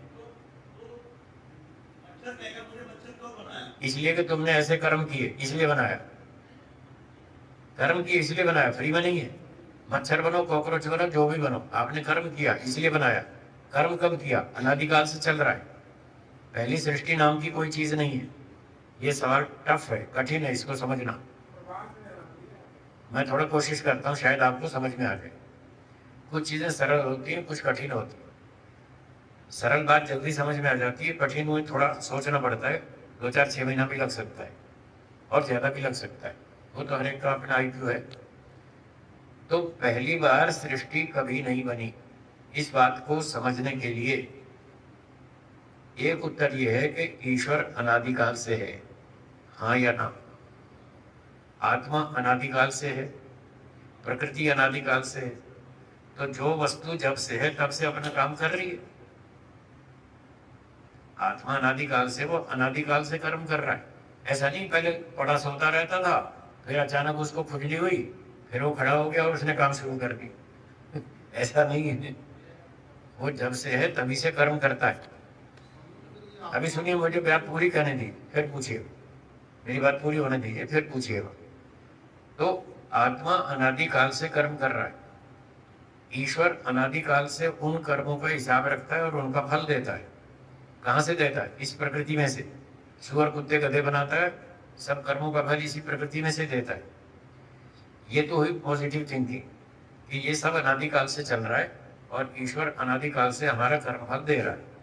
इसलिए कि तुमने ऐसे कर्म किए इसलिए बनाया, कर्म किए इसलिए बनाया, फ्री में नहीं है। मच्छर बनो, कॉकरोच बनो, जो भी बनो, आपने कर्म किया इसलिए बनाया। कर्म कब किया? अनादिकाल से चल रहा है, पहली सृष्टि नाम की कोई चीज नहीं है। ये सवाल टफ है, कठिन है, इसको समझना। मैं थोड़ा कोशिश करता हूँ, शायद आपको समझ में आ जाए। कुछ चीज़ें सरल होती हैं, कुछ कठिन होती हैं। सरल बात जल्दी समझ में आ जाती है, कठिन में थोड़ा सोचना पड़ता है, 2 4 6 महीना भी लग सकता है और ज़्यादा भी लग सकता है, वो तो हर एक का अपना IQ है। तो पहली बार सृष्टि कभी नहीं बनी, इस बात को समझने के लिए एक उत्तर यह है कि ईश्वर अनादिकाल से है, हाँ या ना। आत्मा अनादिकाल से है, प्रकृति अनादिकाल से है, तो जो वस्तु जब से है तब से अपना काम कर रही है। आत्मा अनादिकाल से, वो अनादिकाल से कर्म कर रहा है। ऐसा नहीं पहले पड़ा सोता रहता था, फिर अचानक उसको खुजली हुई, फिर वो खड़ा हो गया और उसने काम शुरू कर दी। ऐसा नहीं है, वो जब से है तभी से कर्म करता है। अभी सुनिए, मुझे बात पूरी करने दी, फिर पूछिए, मेरी बात पूरी होने दीजिए, फिर पूछिएगा। तो आत्मा अनादिकाल से कर्म कर रहा है, ईश्वर अनादिकाल से उन कर्मों का हिसाब रखता है और उनका फल देता है। कहाँ से देता है? इस प्रकृति में से। सुअर कुत्ते गधे बनाता है, सब कर्मों का फल इसी प्रकृति में से देता है। ये तो हुई पॉजिटिव थिंकिंग कि ये सब अनादिकाल से चल रहा है और ईश्वर अनादिकाल से हमारा कर्म फल दे रहा है।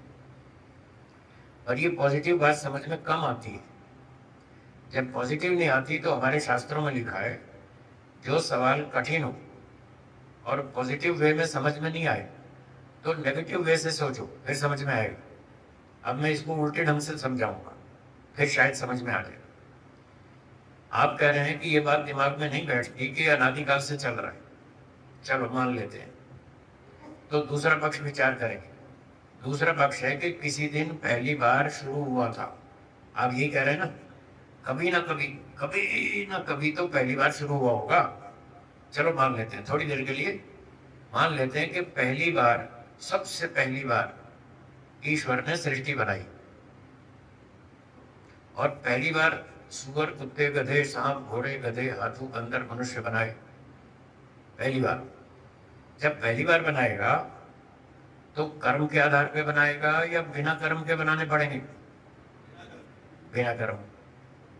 और ये पॉजिटिव बात समझ में कम आती है। जब पॉजिटिव नहीं आती तो हमारे शास्त्रों में लिखा है, जो सवाल कठिन हो और पॉजिटिव वे में समझ में नहीं आए तो नेगेटिव वे से सोचो, फिर समझ में आएगा। अब मैं इसको उल्टे ढंग से समझाऊंगा, फिर शायद समझ में आ जाए। आप कह रहे हैं कि ये बात दिमाग में नहीं बैठती कि अनादिकाल से चल रहा है, चलो मान लेते हैं। तो दूसरा पक्ष विचार करेंगे। दूसरा पक्ष है कि किसी दिन पहली बार शुरू हुआ था। आप यही कह रहे हैं ना, कभी ना कभी तो पहली बार शुरू हुआ होगा। चलो मान लेते हैं, थोड़ी देर के लिए मान लेते हैं कि पहली बार, सबसे पहली बार ईश्वर ने सृष्टि बनाई और पहली बार सुअर कुत्ते गधे सांप घोड़े गधे हाथी बंदर मनुष्य बनाए। पहली बार, जब पहली बार बनाएगा तो कर्म के आधार पे बनाएगा या बिना कर्म के बनाने पड़ेंगे?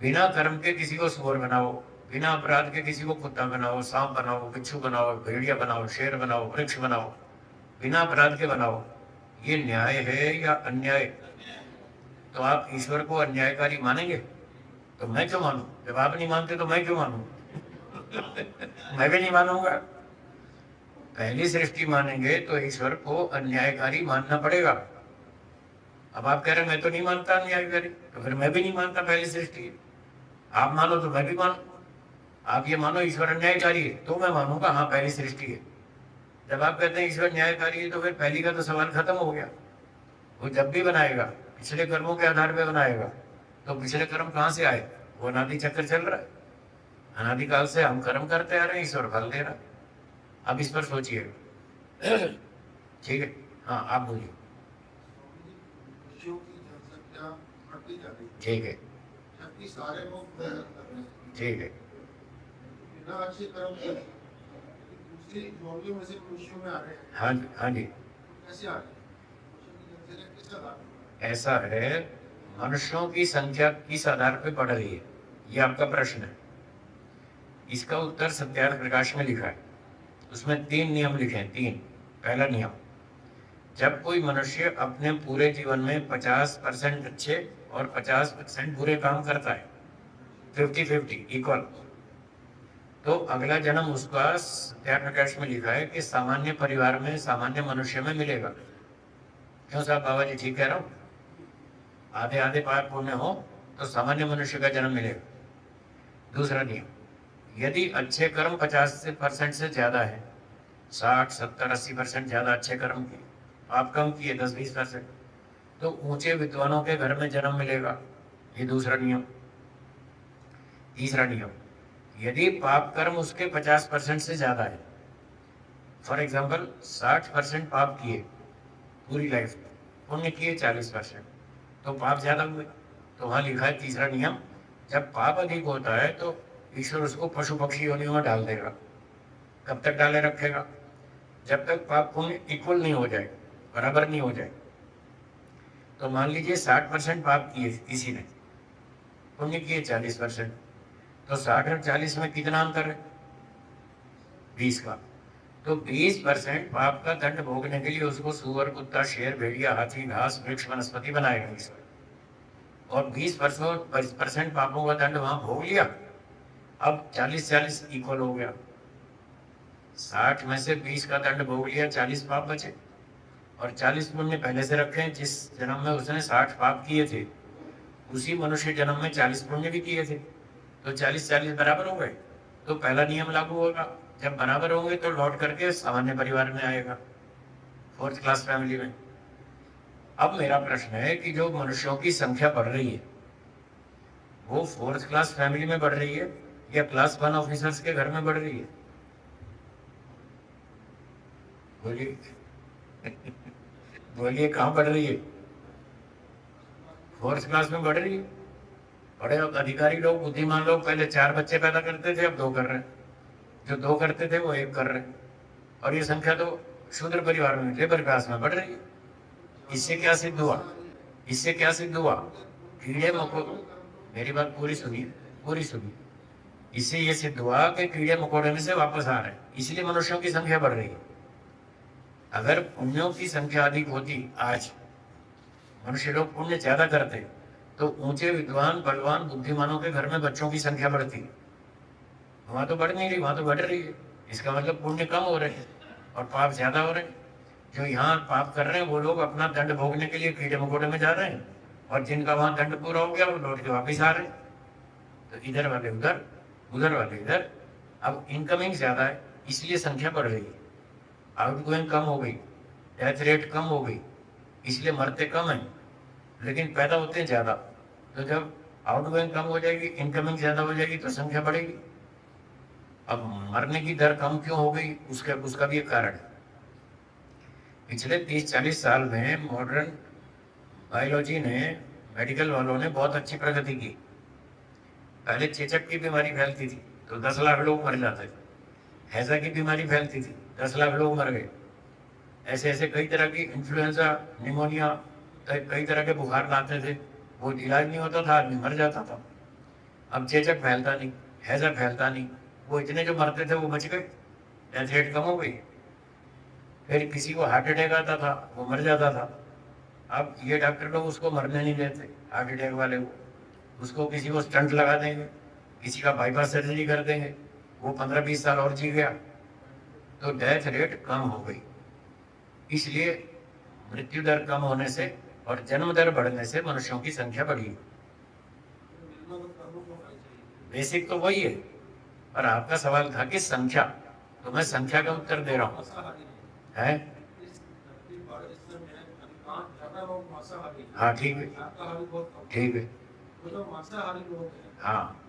बिना कर्म के किसी को सुअर बनाओ, बिना अपराध के किसी को कुत्ता बनाओ, सांप बनाओ, बिच्छू बनाओ, भेड़िया बनाओ, शेर बनाओ, वृक्ष बनाओ, बिना अपराध के बनाओ, ये न्याय है या अन्याय? तो आप ईश्वर को अन्यायकारी मानेंगे? तो मैं क्यों मानूं? जब आप नहीं मानते तो मैं क्यों मानूं? मैं भी नहीं मानूंगा। पहली सृष्टि मानेंगे तो ईश्वर को अन्यायकारी मानना पड़ेगा। अब आप कह रहे हैं मैं तो नहीं मानता अन्यायकारी, तो फिर मैं भी नहीं मानता पहली सृष्टि। आप मानो तो मैं भी मानूं। आप ये मानो ईश्वर अन्यायकारी है तो मैं मानूंगा हाँ पहली सृष्टि है। जब आप कहते हैं ईश्वर न्यायकारी है तो फिर पहली का तो सवाल खत्म हो गया। वो जब भी बनाएगा पिछले कर्मों के आधार पर बनाएगा, तो पिछले कर्म कहाँ से आए? वो अनादि चक्कर चल रहा है, अनादिकाल से हम कर्म करते आ रहे हैं, ईश्वर फल दे रहा है। अब इस पर सोचिएगा। ठीक है, हाँ आप बोलिए। ठीक है, ठीक है। हाँ जी, हाँ जी। ऐसा है, मनुष्यों की संख्या किस आधार पर बढ़ रही है, ये आपका प्रश्न है। इसका उत्तर सत्यार्थ प्रकाश में लिखा है। उसमें 3 नियम लिखे हैं। 3। पहला नियम, जब कोई मनुष्य अपने पूरे जीवन में 50% अच्छे और 50% बुरे काम करता है, 50-50 इक्वल, तो अगला जन्म उसका सत्यार्थ प्रकाश में लिखा है कि सामान्य परिवार में सामान्य मनुष्य में मिलेगा। क्यों साहब बाबा जी ठीक कह रहा हूँ? आधे आधे पाप पुण्य हो तो सामान्य मनुष्य का जन्म मिलेगा। दूसरा नियम, यदि अच्छे कर्म 50% से ज्यादा है, 60, 70, 80% ज्यादा अच्छे कर्म किए, आप कम किए 10-20%, तो ऊंचे विद्वानों के घर में जन्म मिलेगा। ये दूसरा नियम। तीसरा नियम, यदि पाप कर्म उसके 50% से ज्यादा है, फॉर एग्जाम्पल 60% पाप किए पूरी लाइफ में, पुण्य किए 40%, तो पाप ज्यादा हुए। तो वहां लिखा है तीसरा नियम, जब पाप अधिक होता है तो ईश्वर उसको पशु पक्षी योनियों में डाल देगा। कब तक डाले रखेगा? जब तक पाप पुण्य इक्वल नहीं हो जाए, बराबर नहीं हो जाए। तो मान लीजिए 60% पाप किए किसी ने, पुण्य किए 40%, तो 60 और 40 में कितना अंतर है? 20 का। तो 20% पाप का दंड भोगने के लिए उसको सुअर, कुत्ता, शेर, भेड़िया, हाथी, घास, वृक्ष, वनस्पति बनाएगा ईश्वर, और 20% पापों का दंड वहां भोग लिया। अब 40-40 इक्वल हो गया, 60 में से 20 का दंड भोग लिया, 40 पाप बचे, और 40 पुण्य पहले से रखे हैं। जिस जन्म में उसने 60 पाप किए थे, उसी मनुष्य जन्म में 40 पुण्य भी किए थे, तो 40-40 बराबर हो गए। तो पहला नियम लागू होगा, जब बराबर होंगे तो लौट करके सामान्य परिवार में आएगा, 4th क्लास फैमिली में। अब मेरा प्रश्न है कि जो मनुष्यों की संख्या बढ़ रही है, वो 4th क्लास फैमिली में बढ़ रही है या क्लास 1 ऑफिसर्स के घर में बढ़ रही है? बोलिए बोलिए, कहाँ बढ़ रही है? 4th क्लास में बढ़ रही है। बड़े अधिकारी लोग, बुद्धिमान लोग पहले 4 बच्चे पैदा करते थे, अब 2 कर रहे हैं, जो 2 करते थे वो 1 कर रहे हैं, और ये संख्या तो शूद्र परिवार में, लेबर क्लास में बढ़ रही है। इससे क्या सिद्ध हुआ? इससे क्या सिद्ध हुआ? कीड़े मकोड़े, मेरी बात पूरी सुनिए, पूरी सुनिए। इससे ये सिद्ध हुआ कि कीड़े मकोड़े में से वापस आ रहे हैं, इसलिए मनुष्यों की संख्या बढ़ रही है। अगर पुण्यों की संख्या अधिक होती, आज मनुष्य लोग पुण्य ज्यादा करते, तो ऊंचे विद्वान, बलवान, बुद्धिमानों के घर में बच्चों की संख्या बढ़ती। वहां तो बढ़ नहीं रही, वहां तो बढ़ रही है। इसका मतलब पुण्य कम हो रहे हैं और पाप ज्यादा हो रहे हैं। जो यहाँ पाप कर रहे हैं वो लोग अपना दंड भोगने के लिए कीड़े मकोड़े में जा रहे हैं, और जिनका वहां दंड पूरा हो गया वो लौट के वापिस आ रहे हैं। तो इधर वाले उधर, उधर वाले इधर। अब इनकमिंग ज्यादा है, इसलिए संख्या बढ़ रही है। आउटगोइंग कम हो गई, डेथ रेट कम हो गई, इसलिए मरते कम है, लेकिन पैदा होते हैं ज्यादा। तो जब आउटगोइंग कम हो जाएगी, इनकमिंग ज्यादा हो जाएगी, तो संख्या बढ़ेगी। अब मरने की दर कम क्यों हो गई, उसका भी एक कारण है। पिछले 30-40 साल में मॉडर्न बायोलॉजी ने, मेडिकल वालों ने बहुत अच्छी प्रगति की। पहले चेचक की बीमारी फैलती थी तो 10 लाख लोग मर जाते थे, हैजा की बीमारी फैलती थी, 10 लाख लोग मर गए। ऐसे ऐसे कई तरह की, इन्फ्लुएंजा, निमोनिया, कई तरह के बुखार लाते थे, वो इलाज नहीं होता था, आदमी मर जाता था। अब चेचक फैलता नहीं, हैजा फैलता नहीं, वो इतने जो मरते थे वो बच गए, डेथ रेट कम हो गई। फिर किसी को हार्ट अटैक आता था, वो मर जाता था। अब ये डॉक्टर लोग उसको मरने नहीं देते, हार्ट अटैक वाले को, उसको किसी को स्टंट लगा देंगे, किसी का बाईपास सर्जरी कर देंगे, वो 15-20 साल और जी गया। तो डेथ रेट कम हो गई, इसलिए मृत्यु दर कम होने से और जन्म दर बढ़ने से मनुष्यों की संख्या बढ़ी। बेसिक तो वही है, और आपका सवाल था कि संख्या, तो मैं संख्या का उत्तर दे रहा हूँ है। हाँ ठीक है, ठीक है, हाँ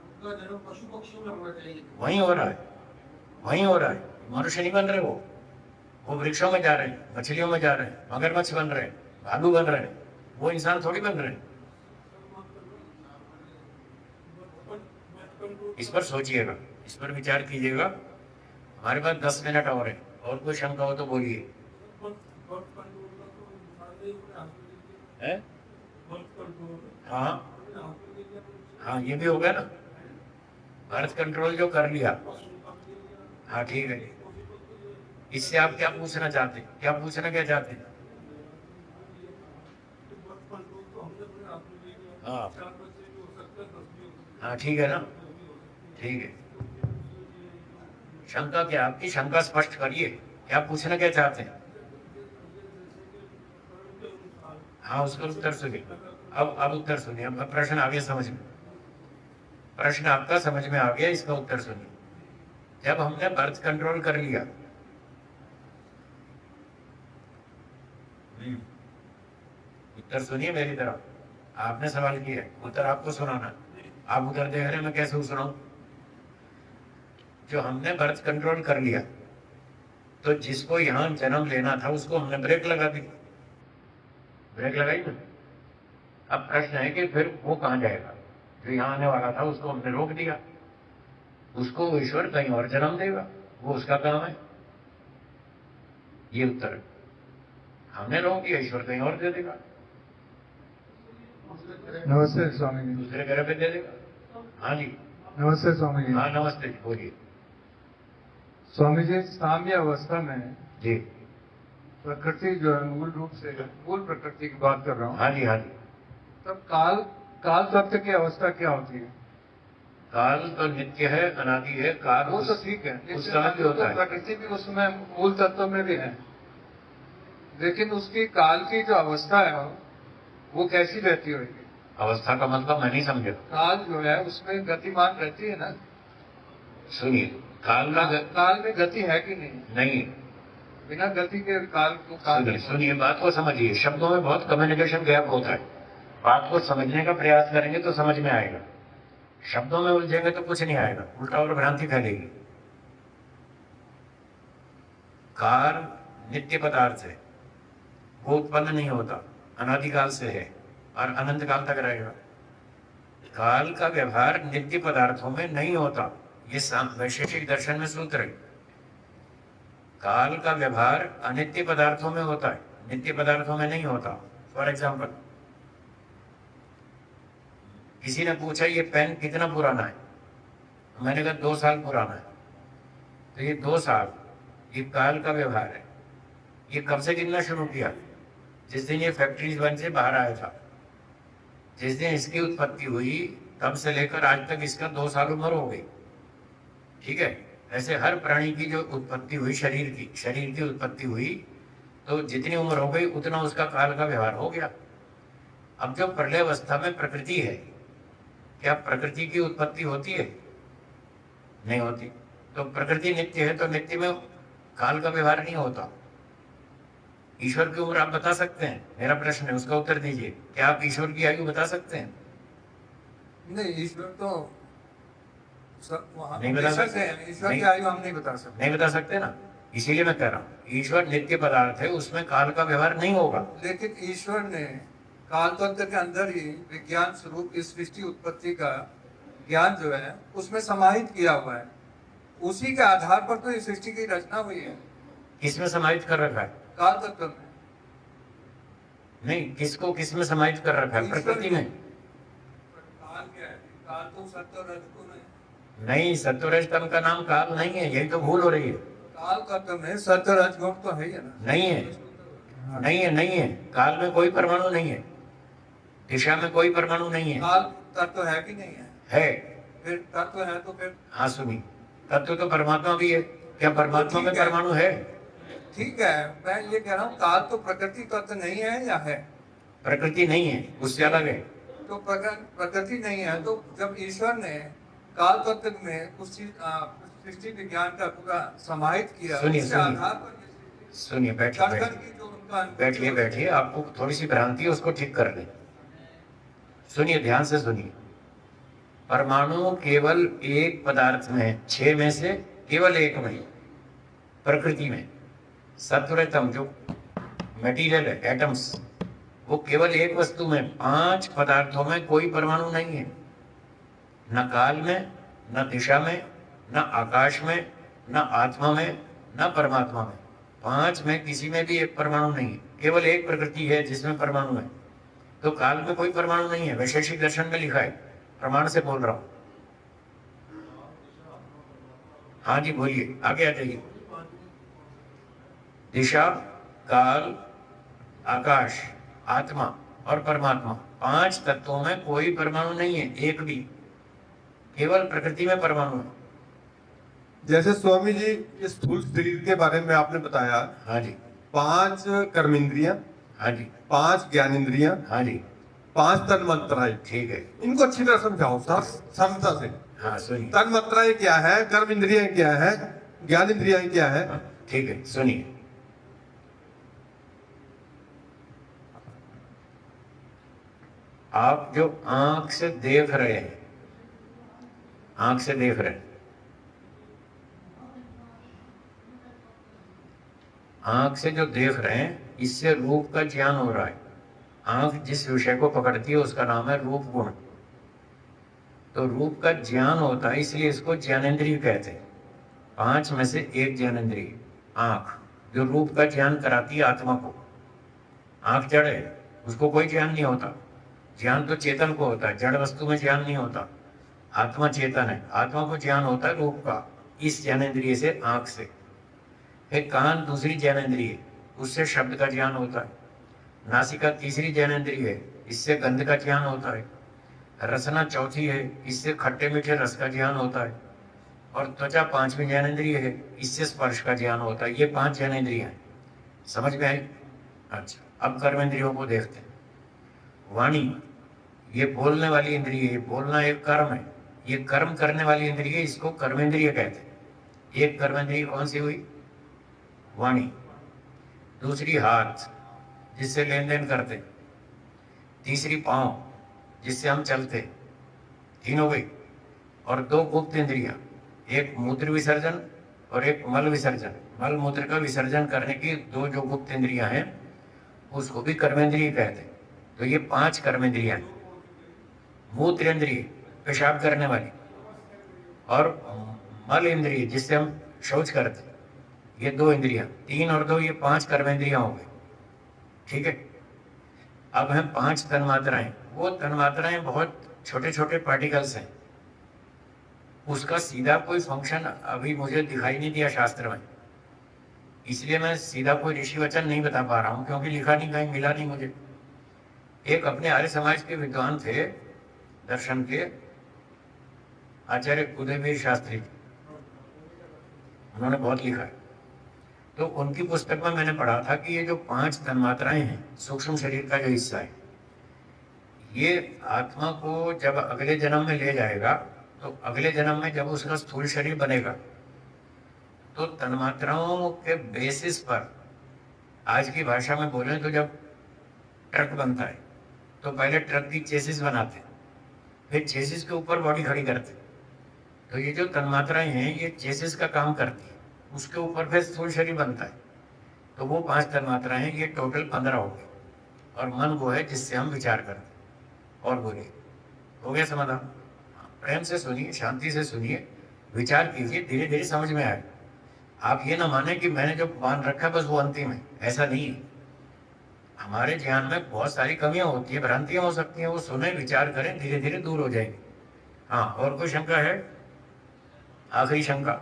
वही हो रहा है, वही हो रहा है। मनुष्य नहीं बन रहे, वो वृक्षों में जा रहे हैं, मछलियों में जा रहे हैं, मगरमच्छ बन रहे हैं, भालू बन रहे हैं, वो इंसान थोड़ी बन रहे हैं। इस पर सोचिएगा, इस पर विचार कीजिएगा। हमारे पास 10 मिनट और है, और कोई शंका हो तो बोलिए। हाँ हाँ, ये भी हो गया ना, बर्थ कंट्रोल जो कर लिया। हाँ ठीक है, इससे आप क्या पूछना चाहते हैं, क्या पूछना क्या चाहते हैं? हाँ हाँ ठीक है ना, ठीक है। शंका क्या, आपकी शंका स्पष्ट करिए, क्या पूछना क्या चाहते हैं? हाँ उसका उत्तर सुनिए। अब उत्तर सुनिए, अब प्रश्न आ गया समझ में, प्रश्न आपका समझ में आ गया, इसका उत्तर सुनिए। जब हमने बर्थ कंट्रोल कर लिया, उत्तर सुनिए मेरी तरफ। आपने सवाल किया, उत्तर आपको सुनाना, आप उधर देख रहे हैं, मैं कैसे सुनाऊं? जो हमने बर्थ कंट्रोल कर लिया, तो जिसको यहाँ जन्म लेना था उसको हमने ब्रेक लगा दी, ब्रेक लगाई ना। अब प्रश्न है कि फिर वो कहाँ जाएगा? जो यहाँ आने वाला था उसको हमने रोक दिया, उसको ईश्वर कहीं और जन्म देगा, वो उसका काम है। ये उत्तर है, हमने रोक दिया, ईश्वर कहीं और दे देगा,
नमस्ते स्वामी जी।
दूसरे ग्रह पे दे देगा। हाँ जी,
नमस्ते स्वामी जी।
हाँ नमस्ते जी, बोलिए।
स्वामी जी, साम्य अवस्था में
जी।
प्रकृति जो है मूल रूप से मूल प्रकृति की बात कर रहा हूँ।
हाँ जी, हाँ जी।
तब काल काल तत्व की अवस्था क्या होती है?
काल तो नित्य है, अनादि है। काल
वो तो ठीक है,
उस समय भी होता है।
प्रकृति भी उसमें मूल तत्व में भी है, लेकिन उसकी काल की जो अवस्था है वो कैसी रहती होगी?
अवस्था का मतलब मैं नहीं समझा।
काल जो है उसमें गतिमान रहती है ना।
सुनिए, काल
में गति है कि नहीं?
नहीं।
बिना गति के काल को काल
सुनिए, बात को समझिए। शब्दों में बहुत कम्युनिकेशन गैप होता है। बात को समझने का प्रयास करेंगे तो समझ में आएगा। शब्दों में उलझेंगे तो कुछ नहीं आएगा, उल्टा और भ्रांति फैलेगी। काल नित्य पदार्थ है, वो उत्पन्न नहीं होता, अनादिकाल से है और अनंत काल तक रहेगा। काल का व्यवहार नित्य पदार्थों में नहीं होता, ये वैशेषिक दर्शन में सूत्र है। काल का व्यवहार अनित्य पदार्थों में होता है, नित्य पदार्थों में नहीं होता। फॉर एग्जाम्पल, किसी ने पूछा ये पेन कितना पुराना है, मैंने कहा 2 साल पुराना है। तो ये 2 साल ये काल का व्यवहार है। ये कब से गिनना शुरू किया? जिस दिन ये फैक्ट्रीज वन से बाहर आया था, जिस दिन इसकी उत्पत्ति हुई, तब से लेकर आज तक इसका 2 साल उम्र हो गई। ठीक है, ऐसे हर प्राणी की जो उत्पत्ति हुई, शरीर की उत्पत्ति हुई, तो जितनी उम्र हो गई उतना उसका काल का व्यवहार हो गया। अब जो प्रलय अवस्था में प्रकृति है, क्या प्रकृति की उत्पत्ति होती है? नहीं होती। तो प्रकृति नित्य है, तो नित्य में काल का व्यवहार नहीं होता। ईश्वर की उम्र आप बता सकते हैं? मेरा प्रश्न है, उसका उत्तर दीजिए। क्या आप ईश्वर की आयु बता सकते हैं?
नहीं, ईश्वर तो
नहीं बता सकते।
ईश्वर की आयु हम नहीं बता सकते।
नहीं बता सकते ना, इसीलिए मैं कह रहा हूँ ईश्वर नित्य पदार्थ है, उसमें काल का व्यवहार नहीं होगा।
लेकिन ईश्वर ने काल तंत्र के अंदर ही विज्ञान स्वरूप इस सृष्टि उत्पत्ति का ज्ञान जो है उसमें समाहित किया हुआ है। उसी के आधार पर तो इस सृष्टि की रचना हुई है।
किसमें समाहित कर रखा है?
काल तत्व में।
नहीं, किसको किसमें समाहित कर रखा है? प्रकृति में।
काल क्या है? काल तो सत्य और रजगुण है।
नहीं, सत्य रजतम का नाम काल नहीं है, यही तो भूल हो रही है।
काल तत्व में सत्य रजगुण तो है ही ना।
नहीं है, नहीं है, नहीं है। काल में कोई परमाणु नहीं है, दिशा में कोई परमाणु नहीं है।
काल तत्व है कि नहीं है?
है।
फिर तत्व है तो फिर?
हाँ सुनिए, तत्व तो परमात्मा भी है। क्या परमात्मा में परमाणु है?
ठीक है, मैं ये कह रहा हूँ काल तो प्रकृति तत्व नहीं है या है?
प्रकृति नहीं है, उससे अलग है।
तो प्रकृति नहीं है, तो जब ईश्वर ने काल तत्व में उस सृष्टि विज्ञान का पूरा समाहित किया, उसके आधार पर
सुनिए, बैठिए बैठिए, आपको थोड़ी सी भ्रांति है, उसको ठीक कर लें। सुनिए, ध्यान से सुनिए। परमाणु केवल एक पदार्थ में, 6 में से केवल एक में, प्रकृति में सत्वरतम जो मटेरियल है, एटम्स, वो केवल एक वस्तु में, 5 पदार्थों में कोई परमाणु नहीं है। न काल में, न दिशा में, न आकाश में, न आत्मा में, न परमात्मा में। 5 में किसी में भी एक परमाणु नहीं है। केवल एक प्रकृति है जिसमें परमाणु है। तो काल में कोई परमाणु नहीं है, वैशेषिक दर्शन में लिखा है, प्रमाण से बोल रहा हूं। हाँ जी, बोलिए, आगे आ जाइए। दिशा, काल, आकाश, आत्मा और परमात्मा, 5 तत्वों में कोई परमाणु नहीं है, एक भी। केवल प्रकृति में परमाणु है।
जैसे स्वामी जी इस स्थूल शरीर के बारे में आपने बताया।
हाँ जी।
5 कर्मेंद्रियां।
हाँ जी।
5 ज्ञानेंद्रियां।
हाँ जी।
5 तन्मात्राएं।
ठीक है,
इनको अच्छी तरह समझाओ सरलता से।
हाँ सुनिए।
तन्मात्राएं क्या है, कर्मेंद्रियां क्या है, ज्ञानेंद्रियां क्या है?
ठीक है, सुनिए। आप जो आंख से देख रहे हैं, आंख से देख रहे हैं, आंख से जो देख रहे हैं, इससे रूप का ज्ञान हो रहा है। आंख जिस विषय को पकड़ती है उसका नाम है रूप गुण। तो रूप का ज्ञान होता है, इसलिए इसको ज्ञानेंद्रिय कहते हैं। 5 में से एक ज्ञानेंद्रिय आंख, जो रूप का ज्ञान कराती है आत्मा को। आंख जड़ है, उसको कोई ज्ञान नहीं होता। ज्ञान तो चेतन को होता है, जड़ वस्तु में ज्ञान नहीं होता। आत्मा चेतन है, आत्मा को ज्ञान होता है रूप का। इस ज्ञानेंद्रिय से, आंख से। फिर कान दूसरी ज्ञानेंद्रिय, उससे शब्द का ज्ञान होता है। नासिका तीसरी ज्ञानेंद्रिय है, इससे गंध का ज्ञान होता है। रसना चौथी है, इससे खट्टे मीठे रस का ज्ञान होता है। और त्वचा पांचवी ज्ञानेंद्रिय है, इससे स्पर्श का ज्ञान होता है। ये 5 ज्ञानेंद्रियां हैं, समझ में आई? अच्छा, अब कर्मेंद्रियों को देखते हैं। वाणी, ये बोलने वाली इंद्रिय है, बोलना एक कर्म है, ये कर्म करने वाली इंद्रिय, इसको कर्मेंद्रिय कहते हैं। एक कर्मेंद्रिय कौन सी हुई? वाणी। दूसरी हाथ, जिससे लेन देन करते। तीसरी पांव, जिससे हम चलते। 3 हो गई। और 2 गुप्त इंद्रियां, एक मूत्र विसर्जन और एक मल विसर्जन। मल मूत्र का विसर्जन करने की 2 जो गुप्त इंद्रियां हैं, उसको भी कर्मेंद्रिय कहते हैं। तो ये 5 कर्मेंद्रियां हैं। मूत्र इंद्रिय, पेशाब करने वाली, और मल इंद्रिय, जिससे हम शौच करते, ये 2 इंद्रियां। 3 और 2, ये 5 कर्मेंद्रियां हो गई। ठीक है। अब हैं 5 तन्मात्राएं। वो तन्मात्राएं बहुत छोटे छोटे पार्टिकल्स हैं, उसका सीधा कोई फंक्शन अभी मुझे दिखाई नहीं दिया शास्त्र में, इसलिए मैं सीधा कोई ऋषि वचन नहीं बता पा रहा हूँ, क्योंकि लिखा नहीं, कहीं मिला नहीं मुझे। एक अपने आर्य समाज के विद्वान थे, दर्शन के आचार्य उदयवीर शास्त्री, उन्होंने बहुत लिखा है। तो उनकी पुस्तक में मैंने पढ़ा था कि ये जो 5 तन्मात्राएं हैं, सूक्ष्म शरीर का जो हिस्सा है, ये आत्मा को जब अगले जन्म में ले जाएगा, तो अगले जन्म में जब उसका स्थूल शरीर बनेगा, तो तन्मात्राओं के बेसिस पर, आज की भाषा में बोलें तो जब ट्रक बनता है, तो पहले ट्रक की चेसिस बनाते, फिर चेसिस के ऊपर बॉडी खड़ी करते। तो ये जो तन्मात्राएं हैं, ये चेसिस का काम करती है, उसके ऊपर फिर स्थूल शरीर बनता है। तो वो 5 तन्मात्राएं हैं, ये टोटल 15 हो गई। और मन वो है जिससे हम विचार करते। और बोलिए, हो गया समाधान? प्रेम से सुनिए, शांति से सुनिए, विचार कीजिए, धीरे धीरे समझ में आए। आप ये ना माने कि मैंने जो मान रखा बस वो अंतिम है, ऐसा नहीं है। हमारे ज्ञान में बहुत सारी कमियां होती है, भ्रांतियां हो सकती हैं, वो सुने, विचार करें, धीरे धीरे दूर हो जाएंगे। हाँ, और कोई शंका है? आखिरी शंका।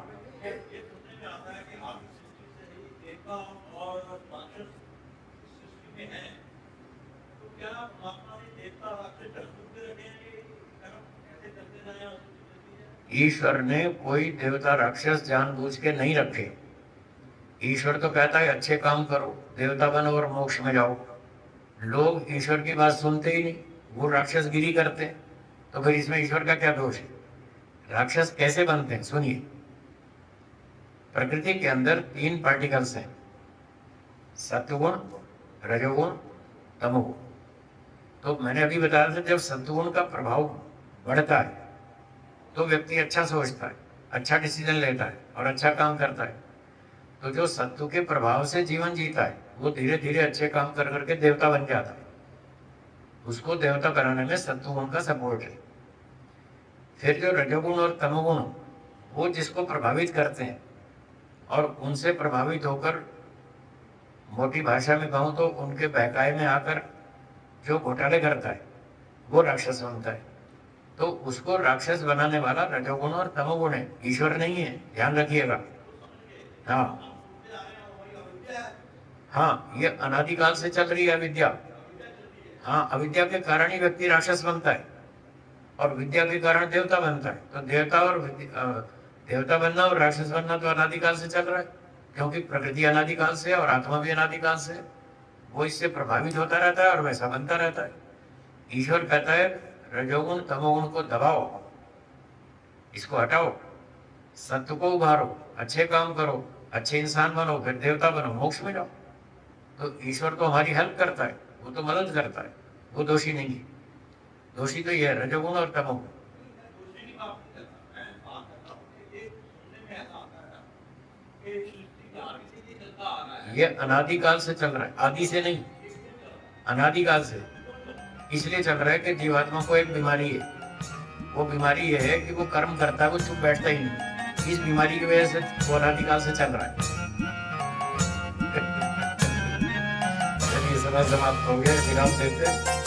ईश्वर ने कोई देवता राक्षस जानबूझ के नहीं रखे। ईश्वर तो कहता है अच्छे काम करो, देवता बनो और मोक्ष में जाओ। लोग ईश्वर की बात सुनते ही नहीं, वो राक्षस गिरी करते। तो फिर इसमें ईश्वर का क्या दोष है? राक्षस कैसे बनते हैं? सुनिए, प्रकृति के अंदर 3 पार्टिकल्स हैं, सत्वगुण, रजोगुण, तमोगुण। तो मैंने अभी बताया था, जब सत्वगुण का प्रभाव बढ़ता है तो व्यक्ति अच्छा सोचता है, अच्छा डिसीजन लेता है और अच्छा काम करता है। तो जो सत्व के प्रभाव से जीवन जीता है, वो धीरे धीरे अच्छे काम कर करके देवता बन जाता है। उसको देवता बनाने में सत्वगुण का सपोर्ट है। फिर जो रजोगुण और तमोगुण, वो जिसको प्रभावित करते हैं, और उनसे प्रभावित होकर, मोटी भाषा में कहूँ तो उनके बहकाए में आकर जो घोटाले करता है, वो राक्षस बनता है। तो उसको राक्षस बनाने वाला रजोगुण और तमोगुण है, ईश्वर नहीं है, ध्यान रखिएगा। हाँ हाँ, ये अनादिकाल से चल रही है अविद्या। हाँ, अविद्या के कारण ही व्यक्ति राक्षस बनता है, और विद्या के कारण देवता बनता है। तो देवता बनना और राक्षस बनना तो अनादिकाल से चल रहा है, क्योंकि प्रकृति अनादिकाल से और आत्मा भी अनादिकाल से, वो इससे प्रभावित होता रहता है और वैसा बनता रहता है। ईश्वर कहता है रजोगुण तमोगुण को दबाओ, इसको हटाओ, सत्य को उभारो, अच्छे काम करो, अच्छे इंसान बनो, फिर देवता बनो, मोक्ष में जाओ। तो ईश्वर तो हमारी हेल्प करता है, वो तो मदद करता है, वो दोषी नहीं है। दोषी तो ये है रजोगुण और तमोगुण। ये अनादिकाल से चल रहा है, आदि से नहीं, अनादिकाल से। इसलिए चल रहा है कि जीवात्मा को एक बीमारी है। वो बीमारी ये है कि वो कर्म करता है, वो चुप बैठता ही नहीं। इस बीमारी की वजह से वो अनादिकाल से चल रहा है। चलिए, समय समाप्त हो गया, विराम देते हैं।